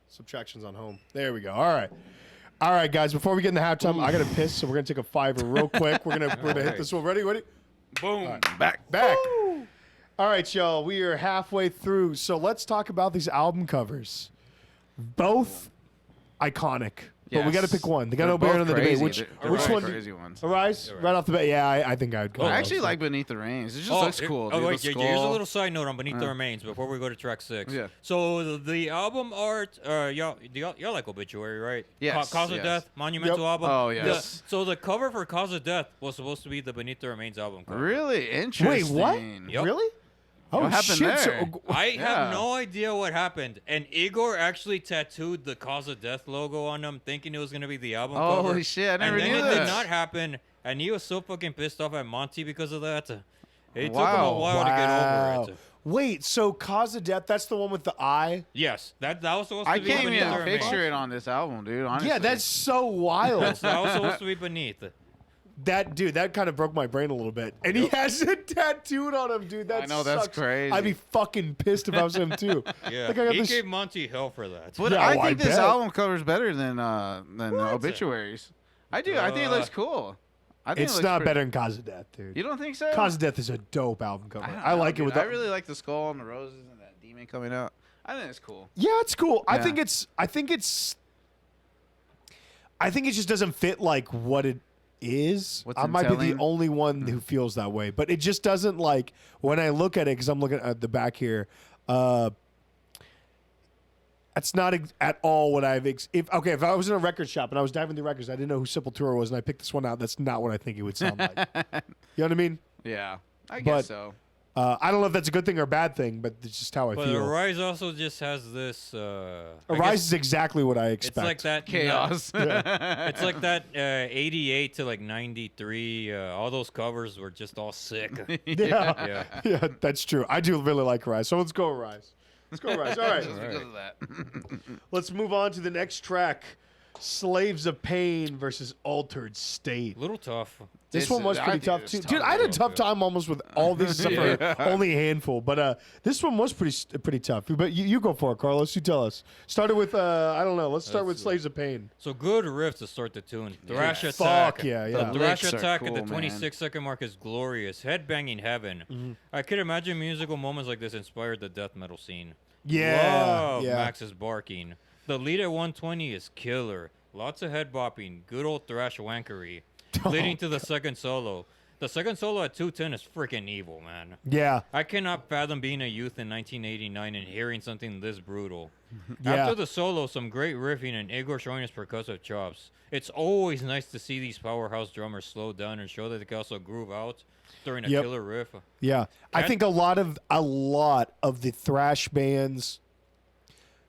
Subtraction's on home. There we go. All right, guys. Before we get in the halftime, I gotta piss, so we're gonna take a fiver real quick. We're gonna hit this one. Ready? Boom. Back. All right, y'all. We are halfway through, so let's talk about these album covers. Both iconic, but we got to Yes. pick one. They got They're no bear both in the debate. crazy. Which They're which both one? crazy ones. Arise right off the bat. Yeah, I think I would go. Oh, I with actually those. like Beneath the Rains. It just looks cool, dude. wait, The here's a skull. little side note on Beneath the Remains before we go to track 6. Yeah. So the album art, y'all like Obituary, right? Yes, Cause of yes. Death, monumental Yep. album. Oh, yes. So the cover for Cause of Death was supposed to be the Beneath the Remains album cover. Really interesting. Wait, what? Yep. Really? Oh What happened shit! there? I Yeah. have no idea what happened, and Igor actually tattooed the Cause of Death logo on them, thinking it was gonna be the album cover. Holy shit, I never and then knew it that. did not happen, and he was so fucking pissed off at Monty because of that. It took him a Wow. while to get over it. Wait, so Cause of Death? That's the one with the eye? Yes, that was supposed to I be can't Beneath even the Remains. picture it on this album, dude. Honestly. Yeah, that's so wild. That was supposed to be Beneath. That kind of broke my brain a little bit. And he has it tattooed on him, dude. That I know, that's sucks. crazy. I'd be fucking pissed if I was him too. Yeah, Like I got he this. gave Monty hell for that. But Yeah, I well, I think this bet. album cover is better than Obituaries. I do. I think it looks cool. I think it It's looks not pretty- better than Cause of Death, dude. You don't think so? Cause of Death is a dope album cover. don't I know, like it dude. with. I really like the skull and the roses and that demon coming out. I think it's cool. Yeah, it's cool. I Yeah. think it just doesn't fit like what it is. What's I might be the entailing? only one who feels that way, but it just doesn't like when I look at it because I'm looking at the back here. That's not at all what I've. If I was in a record shop and I was diving through records, I didn't know who Sepultura was, and I picked this one out. That's not what I think it would sound like. You know what I mean? Yeah, I But- guess so. I don't know if that's a good thing or a bad thing, but it's just how I But feel. Arise also just has this. Arise is exactly what I It's expect. like that Chaos. It's like that 88 to like 93. All those covers were just all sick. Yeah. Yeah. Yeah, that's true. I do really like Rise. So let's go Rise. Let's go Rise. All right. Just because of that. Let's move on to the next track. Slaves of Pain versus Altered State. A little tough. This one was I pretty think tough it's too. tough, Dude, I had a though, tough yeah. time almost with all these except for only a handful. But this one was pretty tough. But you go for it, Carlos. You tell us. Started with I don't know. Let's start with Slaves of Pain. So good riff to start the tune. Thrash Attack. Fuck yeah, yeah. The thrash licks are attack cool, at the man. 26-second mark is glorious. Headbanging heaven. I could imagine musical moments like this inspired the death metal scene. Yeah, Love yeah. Max's barking. The lead at 120 is killer. Lots of head bopping. Good old thrash wankery. Leading to the second solo. The second solo at 210 is freaking evil, man. Yeah. I cannot fathom being a youth in 1989 and hearing something this brutal. Yeah. After the solo, some great riffing and Igor showing his percussive chops. It's always nice to see these powerhouse drummers slow down and show that they can also groove out during a Yep. killer riff. Yeah, I Cat- think a lot of the thrash bands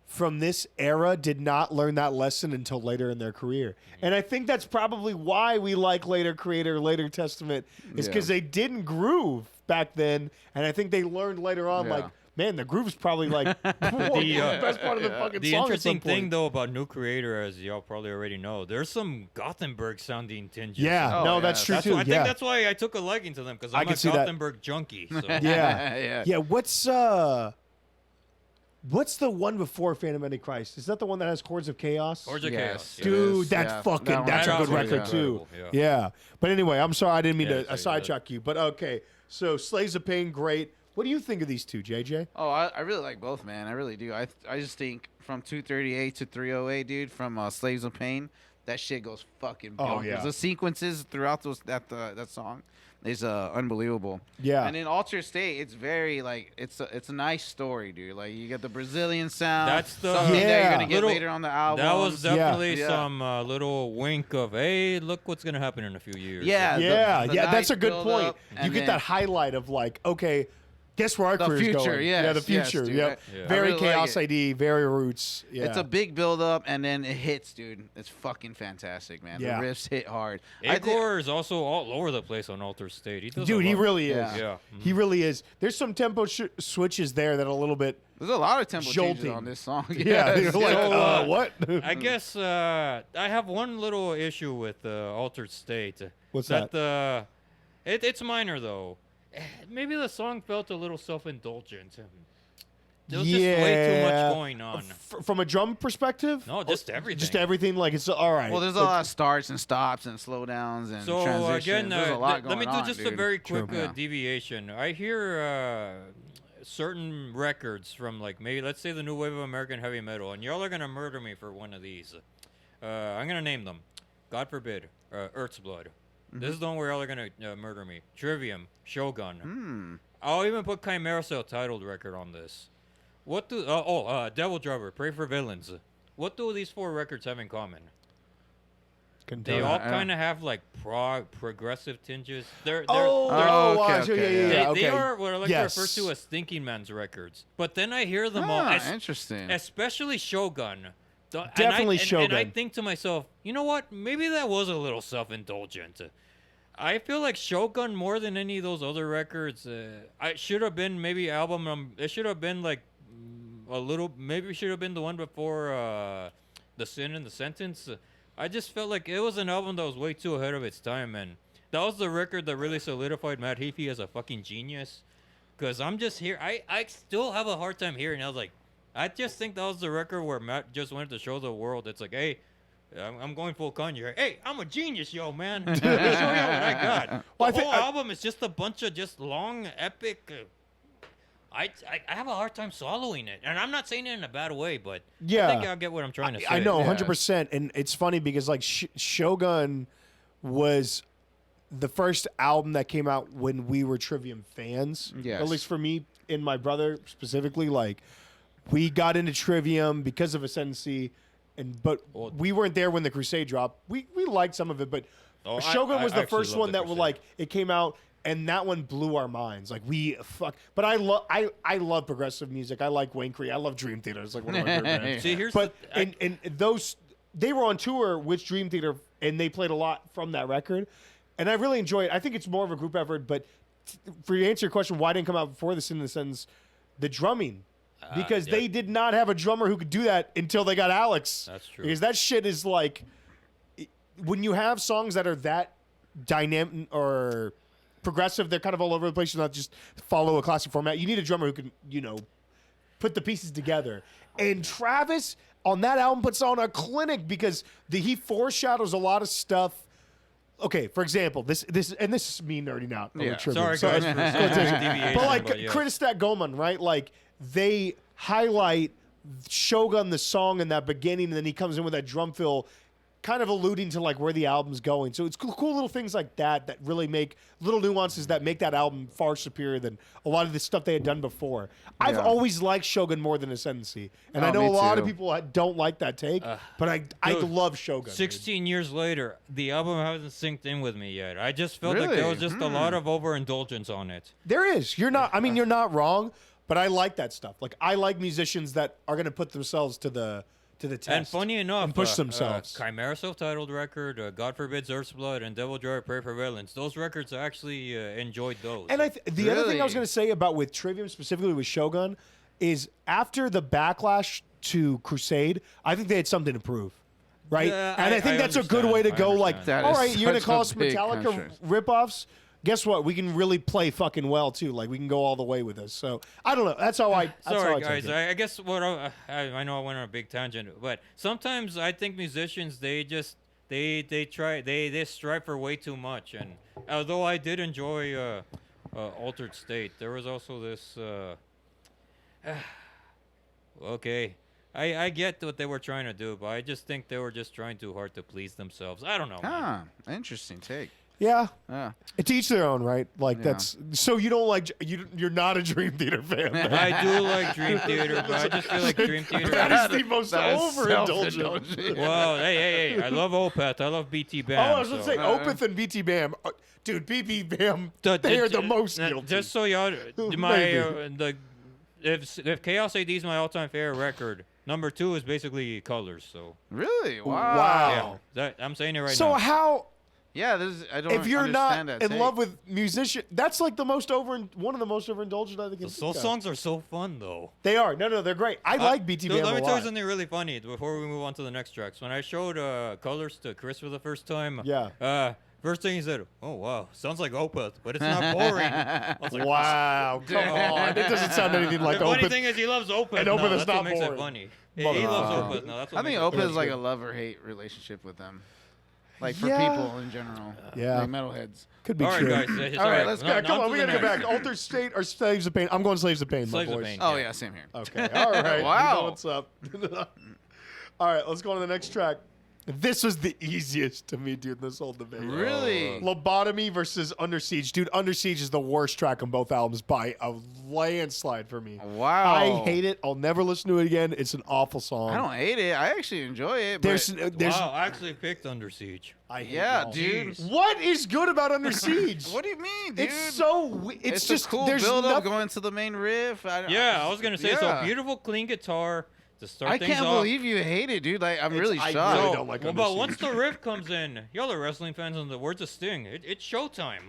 from this era did not learn that lesson until later in their career, and I think that's probably why we like Later Creator, Later Testament, is because they didn't groove back then, and I think they learned later on, Yeah. like, man, the groove's probably like the best part of the fucking The song. interesting at some point. thing, though, about New Creator, as y'all probably already know, there's some Gothenburg sounding tinges. Yeah, Oh, no, yeah, that's true That's too. why, I yeah. think that's why I took a liking to them, because I I'm can a see that. Gothenburg junkie. So. Yeah. Yeah. What's the one before Phantom Antichrist? Is that the one that has Chords of Chaos? Chords of Yes. Chaos. Dude, is, that's yeah. fucking, That one that's a That good was record incredible, too. yeah. Yeah. But anyway, I'm sorry I didn't mean Yeah, to yeah, sidetrack you. But okay, so Slaves of Pain, great. What do you think of these two, JJ? Oh, I really like both, man. I really do. I just think from 238 to 308, dude, from Slaves of Pain, that shit goes fucking bonkers. Oh, yeah. The sequences throughout that song is unbelievable. Yeah. And in Altered State, it's very like it's a nice story, dude. Like you got the Brazilian sound. That's the- something that Yeah. you're gonna get Little- later on the album. That was definitely Yeah. some little wink of, hey, look what's going to happen in a few years. Yeah. Yeah, the that's a nice good build point. up, You and get then- that highlight of like, okay, Guess where our The career's future, going. yes, Yeah, the yes, future. dude. Yep. Yeah. Very I really Chaos like ID, very Roots. Yeah. It's a big build up, and then it hits, dude. It's fucking fantastic, man. Yeah. The riffs hit hard. I thi- Igor is also all over the place on Altered State. He does a Dude, he lot. really is. Yeah. Yeah. He really is. There's some tempo switches there that are a little bit. There's a lot of tempo changes Jolting. on this song. Yeah, Yes, you're like, So, what? I guess I have one little issue with Altered State. What's that? It's minor though. Maybe the song felt a little self-indulgent. There was just way too much going on. From a drum perspective? No, just everything. Just everything. Like it's all right. Well, there's a lot of starts and stops and slowdowns and So transitions. again, There's a lot let me going on, do just dude. a very quick Yeah. deviation. I hear certain records from like maybe let's say the new wave of American heavy metal, and y'all are gonna murder me for one of these. I'm gonna name them. God forbid, Earth's Blood. This is the one where y'all are gonna murder me. Trivium, Shogun. I'll even put Chimera Cell titled record on this. What do Devil Driver, Pray for Villains. What do these 4 records have in common? They all kind of have like progressive tinges. They're okay, they okay. are what I like Yes. to refer to as thinking man's records. But then I hear them all, Interesting. especially Shogun. Definitely and Shogun. I think to myself, you know what? Maybe that was a little self-indulgent. I feel like Shogun more than any of those other records. I should have been maybe album. It should have been like a little. Maybe it should have been the one before The Sin and the Sentence. I just felt like it was an album that was way too ahead of its time, and that was the record that really solidified Matt Heafy as a fucking genius. Because I'm just here. I still have a hard time hearing. I was like, I just think that was the record where Matt just wanted to show the world. It's like, hey, I'm going full Kanye. Hey, I'm a genius, yo, man. Let me show you what I got. Well, The whole album is just a bunch of just long, epic. I have a hard time swallowing it, and I'm not saying it in a bad way, but Yeah. I think I'll get what I'm trying to say. I know, Yeah. 100%. And it's funny because like Shogun was the first album that came out when we were Trivium fans. Yes. At least for me and my brother specifically. Like we got into Trivium because of Ascendancy, but we weren't there when the Crusade dropped. We liked some of it, but Oh, Shogun I was the actually first love one the that were Crusade. like it came out. And that one blew our minds. Like but I love progressive music. I like Wayne Cree. I love Dream Theater. It's like one of my favorite bands. See, here's But the, and those they were on tour with Dream Theater, and they played a lot from that record, and I really enjoy it. I think it's more of a group effort. But for you to answer your question, why didn't it come out before this? In the sense, the drumming, because yeah. they did not have a drummer who could do that until they got Alex. That's true. Because that shit is like when you have songs that are that dynamic or progressive, they're kind of all over the place. You not just follow a classic format. You need a drummer who can, put the pieces together. And Travis on that album puts on a clinic because he foreshadows a lot of stuff. Okay, for example, this is me nerding out. over Yeah. trivia. sorry guys for deviation, But like yes. Kritistat Goman, right? Like they highlight Shogun the song in that beginning, and then he comes in with that drum fill, kind of alluding to like where the album's going. So it's cool little things like that really make little nuances that make that album far superior than a lot of the stuff they had done before. I've Yeah. always liked Shogun more than Ascendancy, and I Oh, know me a lot of too. people don't like that take, but I dude, love Shogun. dude. 16 years later, the album hasn't synced in with me yet. I just felt like there Really? was just a lot of overindulgence on it. There is. You're not. I mean, you're not wrong, but I like that stuff. Like I like musicians that are going to put themselves to the test. And funny enough, and push themselves. Chimera self-titled record, God Forbids Earth's Blood, and Devil Driver Pray for Villains. Those records I actually enjoyed those. And the other thing I was Really? going to say about with Trivium, specifically with Shogun, is after the backlash to Crusade, I think they had something to prove. Right? Yeah, and I think I that's a good understand. way to I go. Like, understand. That all is right, you're going to such call a us big Metallica contrast. ripoffs. Guess what? We can really play fucking well, too. Like, we can go all the way with this. So, I don't know. That's how I Sorry, take guys. it. I guess what I know I went on a big tangent, but sometimes I think musicians they strive for way too much. And although I did enjoy Altered State, there was also this. Okay, I get what they were trying to do, but I just think they were just trying too hard to please themselves. I don't know. man. Interesting take. Yeah. Yeah. To each their own, right? Like Yeah. that's so you don't like you're not a Dream Theater fan. then. I do like Dream Theater, but I just feel like Dream Theater. That is the most That is overindulgent. self-indulgent. Well, hey, I love Opeth. I love BT Bam. Oh, I was gonna so. say Opeth and BT Bam, dude. BT Bam, The- they are the the- most the- guilty. Just so y'all, if Chaos AD is my all-time favorite record, number 2 is basically Colors. So Really? Wow. Wow. I'm saying it right so now. how, Yeah, I don't if you're not understand that in take. love with musician, that's like one of the most overindulgent I think. The soul songs are so fun, though. They are. No, they're great. I like BT Dude, Bam let a me tell you lot. something really funny before we move on to the next tracks. When I showed Colors to Chris for the first time, Yeah. first thing he said, "Oh wow, sounds like Opeth, but it's not boring." I was like, Wow, come on! It doesn't sound anything like the funny Opeth. thing is, he loves Opeth. And now. Opeth is That's not what makes boring. it funny. He loves Opeth now. That's what I think makes it Opeth funny. is like a love-or-hate relationship with them. Like for Yeah. people in general. Yeah. Like metalheads. Could be All right, true. guys. All right, let's go. Yeah, come Now on, we to gotta the go back. next. Alter State or Slaves of Pain? I'm going Slaves of Pain, Slaves my of boys. Pain. Oh yeah, same here. Okay, all right. Wow. You know what's up? All right, let's go on to the next track. This was the easiest to me, dude, this whole debate. Really? Lobotomy versus Under Siege. Dude, Under Siege is the worst track on both albums by a landslide for me. Wow. I hate it. I'll never listen to it again. It's an awful song. I don't hate it. I actually enjoy it. But There's Wow, I actually picked Under Siege. I hate yeah, y'all. dude. What is good about Under Siege? What do you mean, dude? It's so it's It's just a cool there's build-up nothing- going to the main riff. Yeah, I was gonna say so. Yeah. Beautiful, clean guitar to start I things can't off. believe you hate it, dude. Like I'm really I shocked. really So, don't like well, Under but Siege. once the riff comes in, y'all are wrestling fans, and the words of Sting, it's showtime.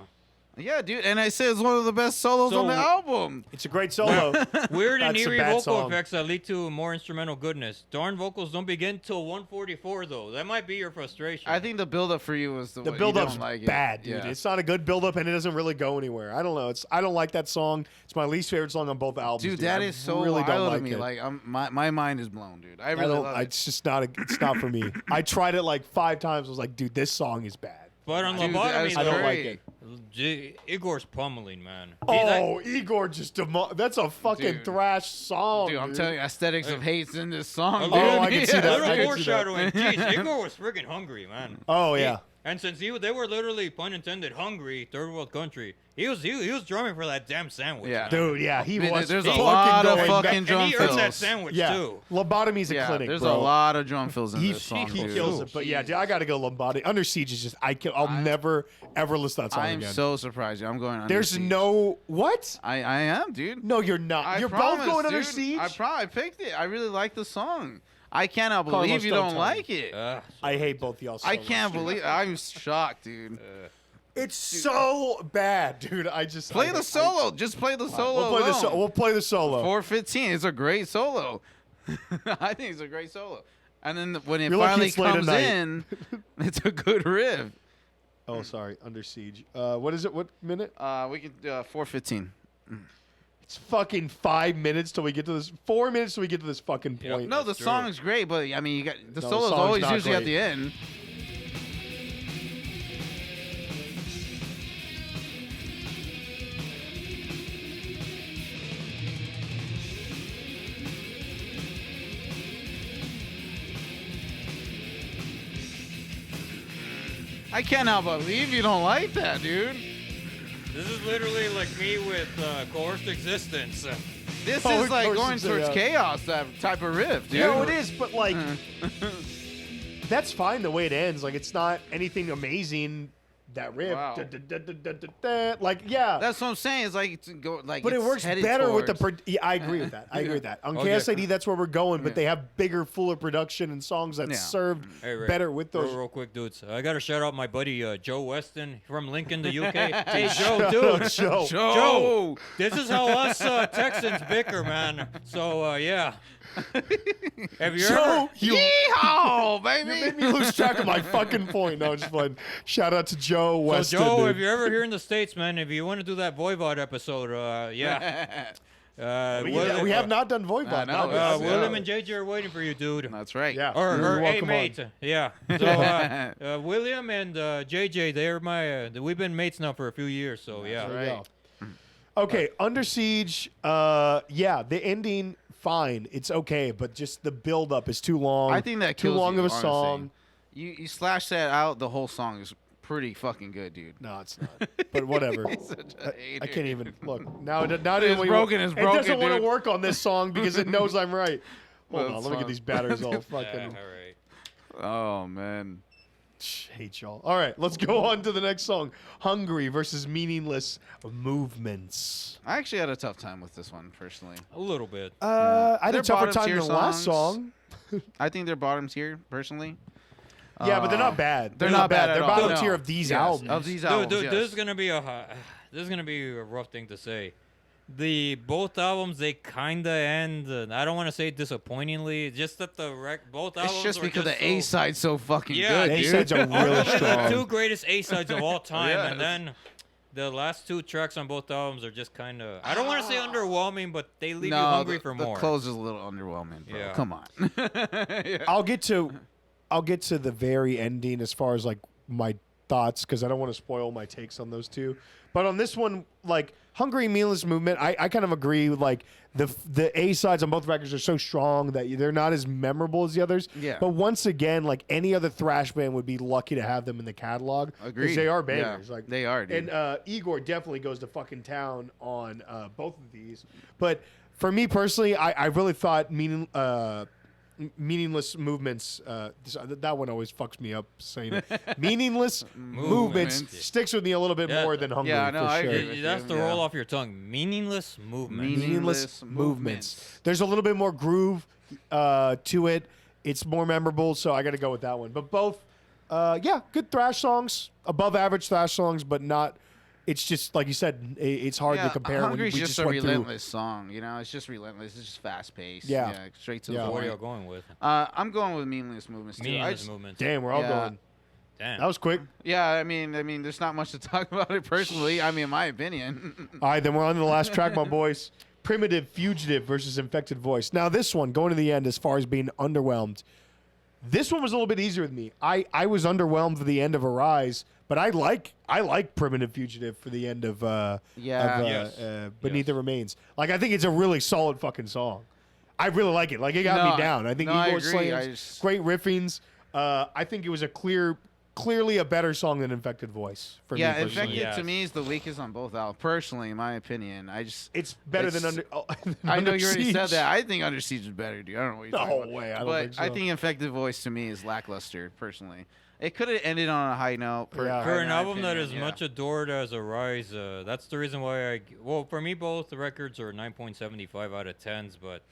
Yeah, dude. And I said it's one of the best solos So- on the album. It's a great solo. Weird and That's a eerie bad vocal song. effects that lead to more instrumental goodness. Darn vocals don't begin till 144, though. That might be your frustration. I think the build-up for you was The what you build-up's don't like it. bad, dude. Yeah. It's not a good build-up, and it doesn't really go anywhere. I don't know. I don't like that song. It's my least favorite song on both albums. Dude, that I is so really don't wild like to me. it. Like my mind is blown, dude. I I really don't. love it. It's just not. It's not for me. I tried it like 5 times. I was like, dude, this song is bad. but on Dude, Lobotomy, that's I don't though, like great. it. Igor's pummeling, man. Oh, Igor just that's a fucking Dude. thrash song. Dude, I'm telling you, aesthetics of hate's in this song, Oh, dude. I can see A that. little I can see that. foreshadowing. Jeez, Igor was freaking hungry, man. Oh yeah. And since they were literally, pun intended, hungry, third world country, he was drumming for that damn sandwich. Yeah. man. Dude, yeah, he Man, was. there's a fucking lot of going fucking back. And drum he earned that fills. sandwich Yeah, too. Lobotomy's a Yeah, clinic, there's bro. a lot of drum fills in He this song, he dude. kills it, but yeah, dude, I gotta go Lobotomy. Under Siege is just I'll never ever listen to that song I'm again. so surprised. I'm going Under There's Siege. no what? I am, dude. No, you're not. I You're promise, both going Under dude. Siege. I picked it. I really like the song. I cannot Carlos, believe you don't don't tell like me. it. I hate both y'all. So I much, can't dude. believe. I'm shocked, dude. It's so bad, dude. I just Play I- the solo. Just play the solo. We'll play the alone. We'll play the solo. 4:15. It's a great solo. I think it's a great solo. And then when it You're lucky finally it's late at comes night. in, it's a good riff. Oh, sorry. Under Siege. What is it? What minute? We can 4:15. It's fucking 5 minutes till we get to this. 4 minutes till we get to this fucking Yep. point. No, the That's true. song is great, but I mean, you got the No, the solo's song's always not usually at great. the end. I cannot believe you don't like that, dude. This is literally like me with Coerced Existence. This Oh, is like of course going it's towards a- chaos, that type of riff, dude. Yeah, it is, but like, that's fine the way it ends. Like, it's not anything amazing. That riff, Wow. like, yeah. That's what I'm saying. It's like it's go like. But it it's works headed better with the. towards- Yeah, I agree with that. I agree with that. On Okay. KSID, that's where we're going, but Yeah. they have bigger, fuller production and songs that Yeah. served Hey, Ray, better with those. Real quick, dudes. I got to shout out my buddy Joe Weston from Lincoln, the UK. Hey, Joe, Shout dude. out Joe. Joe, this is how us Texans bicker, man. So, yeah. Have you ever... Joe, you Yeehaw, You baby. made me lose track of my fucking point. No, just fun. Shout out to Joe So, Weston. Joe, dude. if you're ever here in the States, man, if you want to do that Voivod episode, yeah. we have not done Voivod. I know, not yeah. yet. William and JJ are waiting for you, dude. That's right. Yeah. Or You're hey, welcome mate. on. Yeah. So, William and JJ, they're my... we've been mates now for a few years, so yeah. There you Right. go. Okay, Under Siege. Yeah, the ending, fine. It's okay, but just the build-up is too long. I think that too kills long you, of a honestly. song. You slash that out, the whole song is pretty fucking good, dude. No, it's not. But whatever. Such a hater. I can't even look. Now it broken, it's It broken, doesn't want to dude. work on this song because it knows I'm right. Hold on, That's let me get fine. these batteries all Yeah, fucking. all right. Oh man. Hate y'all. All right, let's go on to the next song. Hungry versus Meaningless Movements. I actually had a tough time with this one personally. A little bit. I had They're a tougher bottom time tier than the last songs. song. I think they're bottom tier personally. Yeah, but they're not bad. They're not bad at They're all. bottom No. tier of these Yes, albums. Of these Dude, albums, dude, yes. this is gonna be a rough thing to say. Both albums they kinda end. I don't want to say disappointingly. Just that both albums. It's just were because just the A side's so fucking Yeah, good, A dude. sides are really the strong. two greatest A sides of all time, Yes. and then the last two tracks on both albums are just kind of. I don't want to say underwhelming, but they leave you hungry for the more. close is a little underwhelming, bro. Yeah. Come on. Yeah. I'll get to the very ending as far as like my thoughts because I don't want to spoil my takes on those two. But on this one, like Hungry and Meaningless Movement, I kind of agree. Like the A sides on both records are so strong that they're not as memorable as the others. Yeah. But once again, like any other thrash band would be lucky to have them in the catalog. Agreed. They are Yeah, bangers. Like they are, dude. And Igor definitely goes to fucking town on both of these. But for me personally, I really thought Meaningless Movements. That one always fucks me up saying it. Meaningless movements Movements. sticks with me a little bit Yeah. more than Hungry. Yeah, no, for I sure. agree with That's you, the yeah. roll off your tongue. Meaningless movement. Meaningless movements. There's a little bit more groove to it. It's more memorable, so I got to go with that one. But both, good thrash songs, above average thrash songs, but not. It's just like you said. It's hard to compare. Hungry's when we just a went through. relentless song, you know. It's just relentless. It's just fast paced. Yeah. Straight to Yeah. the What are point. y'all going with? I'm going with meaningless movements too. I Meaningless just- movements. Damn, we're all Yeah. going. Damn. That was quick. Yeah, I mean, there's not much to talk about it personally. I mean, in my opinion. All right, then we're on to the last track, my boys. Primitive Fugitive versus Infected Voice. Now, this one, going to the end as far as being underwhelmed, this one was a little bit easier with me. I was underwhelmed for the end of Arise, but I like Primitive Fugitive for the end of Yes. Beneath Yes. the Remains. Like, I think it's a really solid fucking song. I really like it. Like, it got No, me down. I think no, I Igor agree. slams, great riffings. I think it was clearly a better song than Infected Voice for Yeah, me personally. Infected Yes. to me is the weakest on both albums. Personally, in my opinion, It's better than It's- Under. I know you already Siege. said that. I think Under Siege is better, dude. I don't know what you're talking No about. way, I don't but think so. I think Infected Voice to me is lackluster. Personally, it could have ended on a high note. Yeah. For in an my album that opinion, is yeah. much adored as Arise, that's the reason why for me, both the records are 9.75 out of 10s, but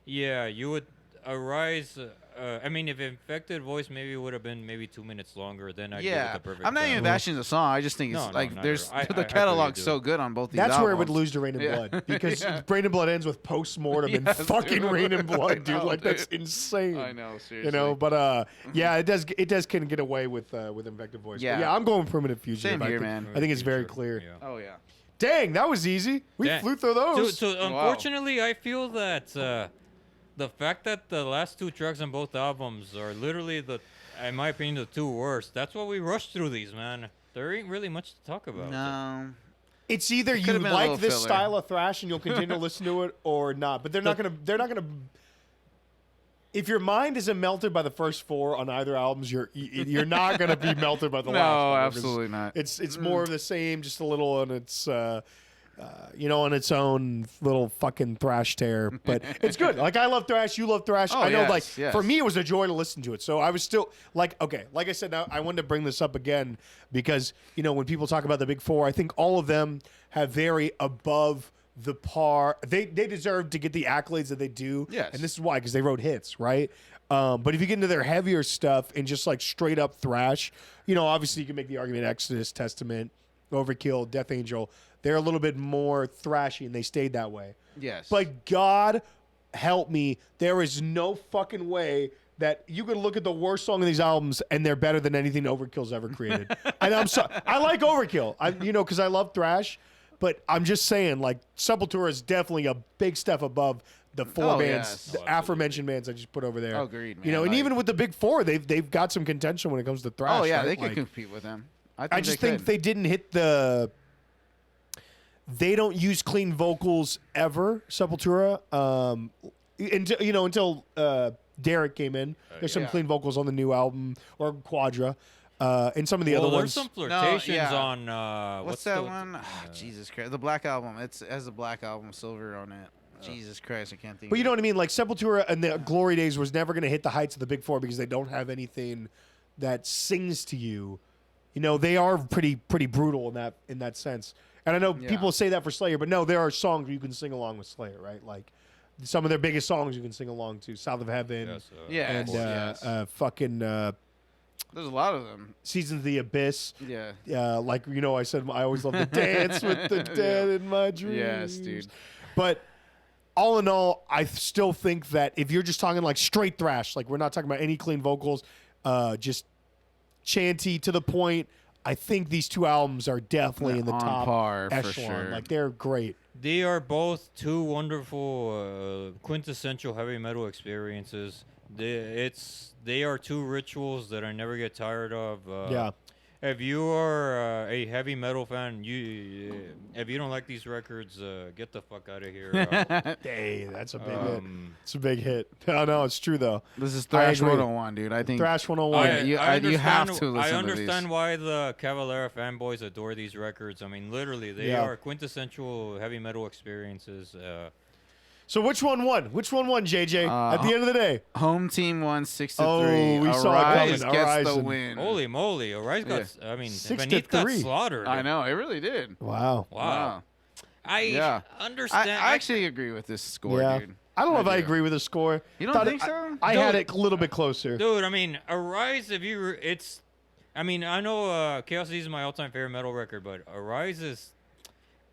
yeah, you would Arise. I mean, if Infected Voice maybe would have been maybe 2 minutes longer, then I'd give it Yeah, the perfect. I'm not even time. bashing the song. I just think it's No, no, like not there's at all. I the feel you catalog's do. so good on both these That's albums. where it would lose to Rain and Yeah. Blood because Yeah. Rain and Blood ends with post-mortem and Yes, fucking dude. Rain and Blood, I dude. know, Like that's dude. insane. I know, seriously. You know, but yeah, it does kind of get away with Infected Voice. But Yeah. yeah, I'm going Primitive Fugitive. Same I here, think, man. I think it's very Future, clear. yeah. Oh yeah. Dang, that was easy. We Dang. flew through those. So unfortunately, I feel that the fact that the last two tracks on both albums are literally in my opinion, the two worst. That's why we rushed through these, man. There ain't really much to talk about. No. It's either you could've been a like little this filler. style of thrash and you'll continue to listen to it or not. But they're not gonna. If your mind isn't melted by the first four on either albums, you're not gonna be melted by the No, last one. absolutely not. It's more of the same, just a little on its on its own little fucking thrash tear. But it's good. Like I love thrash, you love thrash. Oh, I know, yes, like yes. for me, it was a joy to listen to it. So I was still like, okay, like I said, now I wanted to bring this up again because when people talk about the big four, I think all of them have very above the par. They deserve to get the accolades that they do. Yes. And this is why, because they wrote hits, right? But if you get into their heavier stuff and just like straight up thrash, obviously you can make the argument Exodus, Testament, Overkill, Death Angel. They're a little bit more thrashy and they stayed that way. Yes. But God help me, there is no fucking way that you could look at the worst song of these albums and they're better than anything Overkill's ever created. And I'm sorry, I like Overkill, because I love thrash. But I'm just saying, like, Sepultura is definitely a big step above the four Oh, bands, yes. the aforementioned bands I just put over there. Oh, agreed, man. And Like- even with the big four, they've got some contention when it comes to thrash. oh yeah, right? they could Like, compete with them. I just they think could. they didn't hit the. They don't use clean vocals ever, Sepultura. Until Derek came in. There's some Yeah. clean vocals on the new album or Quadra. And some of the well, other there's ones. some flirtations yeah. on What's that one? Jesus Christ. The Black Album. It has the Black Album Silver on it. Jesus Christ, I can't think But you of know it. what I mean? Like Sepultura and the Glory Days was never going to hit the heights of the Big Four because they don't have anything that sings to you. You know, they are pretty brutal in that sense. And I know people say that for Slayer, but no, there are songs you can sing along with Slayer, right? Like some of their biggest songs you can sing along to, South of Heaven, Yes, and fucking There's a lot of them. Seasons of the Abyss. Yeah. Like you know, I said I always love to dance with the dead in my dreams. Yes, dude. But all in all, I still think that if you're just talking like straight thrash, like we're not talking about any clean vocals, just chanty to the point, I think these two albums are definitely in the on top par, for echelon. sure. Like they're great. They are both two wonderful quintessential heavy metal experiences. They are two rituals that I never get tired of. Yeah. If you are a heavy metal fan, if you don't like these records, get the fuck out of here. Hey, that's a big hit. It's a big hit. No, it's true though. This is I Thrash agree. 101, dude. I think Thrash 101. you have to listen I to understand these. why the Cavalera fanboys adore these records. I mean, literally, they are quintessential heavy metal experiences. So which one won? Which one won, JJ? At the end of the day, Home team won 6-3. Oh, we saw it Arise coming. gets Arise the and- win. Holy moly! Arise got. I mean, Beneath 6-3. got slaughtered. I know, it really did. wow. Wow. I understand. I actually agree with this score, Yeah. dude. I don't know if I do. agree with the score. You don't Thought think it- so? I had Dude. it a little bit closer. Dude, I mean, Arise, it's. I mean, I know Chaos is my all-time favorite metal record, but Arise is.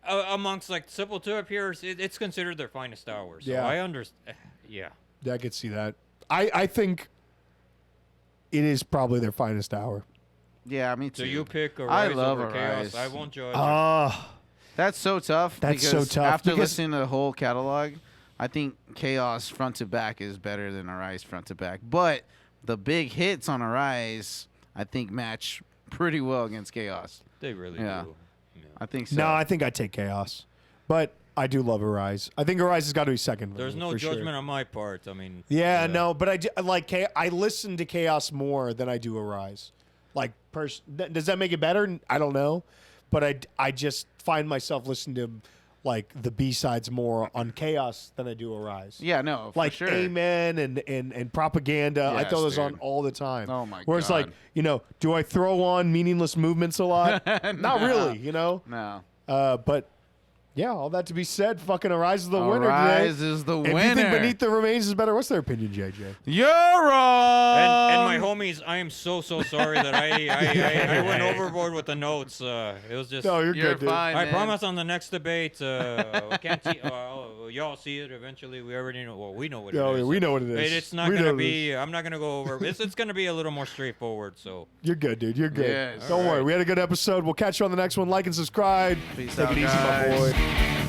Amongst like Sepultura peers, it's considered their finest hour. So Yeah. I understand. Yeah. Yeah, I could see that. I think it is probably their finest hour. Yeah, me too. So you pick Arise love over Arise. Chaos. I won't judge. That's so tough. That's so because tough, After because- listening to the whole catalog, I think Chaos front to back is better than Arise front to back. But the big hits on Arise, I think, match pretty well against Chaos. They really Yeah. do. Yeah. I think so. No, I think I take Chaos, but I do love Arise. I think Arise has got to be second. for There's me, no for judgment Sure. on my part. I mean. Yeah, no, but I like I listen to Chaos more than I do Arise. Like, does that make it better? I don't know, but I just find myself listening to like the B-sides more on Chaos than I do Arise. Yeah, no, for Like sure. Amen and Propaganda. I Yes, throw those on dude. all the time. Oh, my Whereas God. like, you know, do I throw on Meaningless Movements a lot? Not really, you know? No. But yeah, all that to be said, fucking Arise is the winner Arise today. is the If winner. you think Beneath the Remains is better, what's their opinion, JJ? You're wrong. And my homies, I am so sorry that I went overboard with the notes. It was just. No, you're You're good, dude. fine, I man. promise on the next debate, we can't see. Y'all see it eventually. We already know. Well, we know what Yeah, it is. we know what it is. It's not We gonna know be. I'm not gonna go over. It's gonna be a little more straightforward. So. You're good, dude. You're good. Yes. Don't All worry. right. We had a good episode. We'll catch you on the next one. Like and subscribe. Peace Take out, it easy, guys. my boy.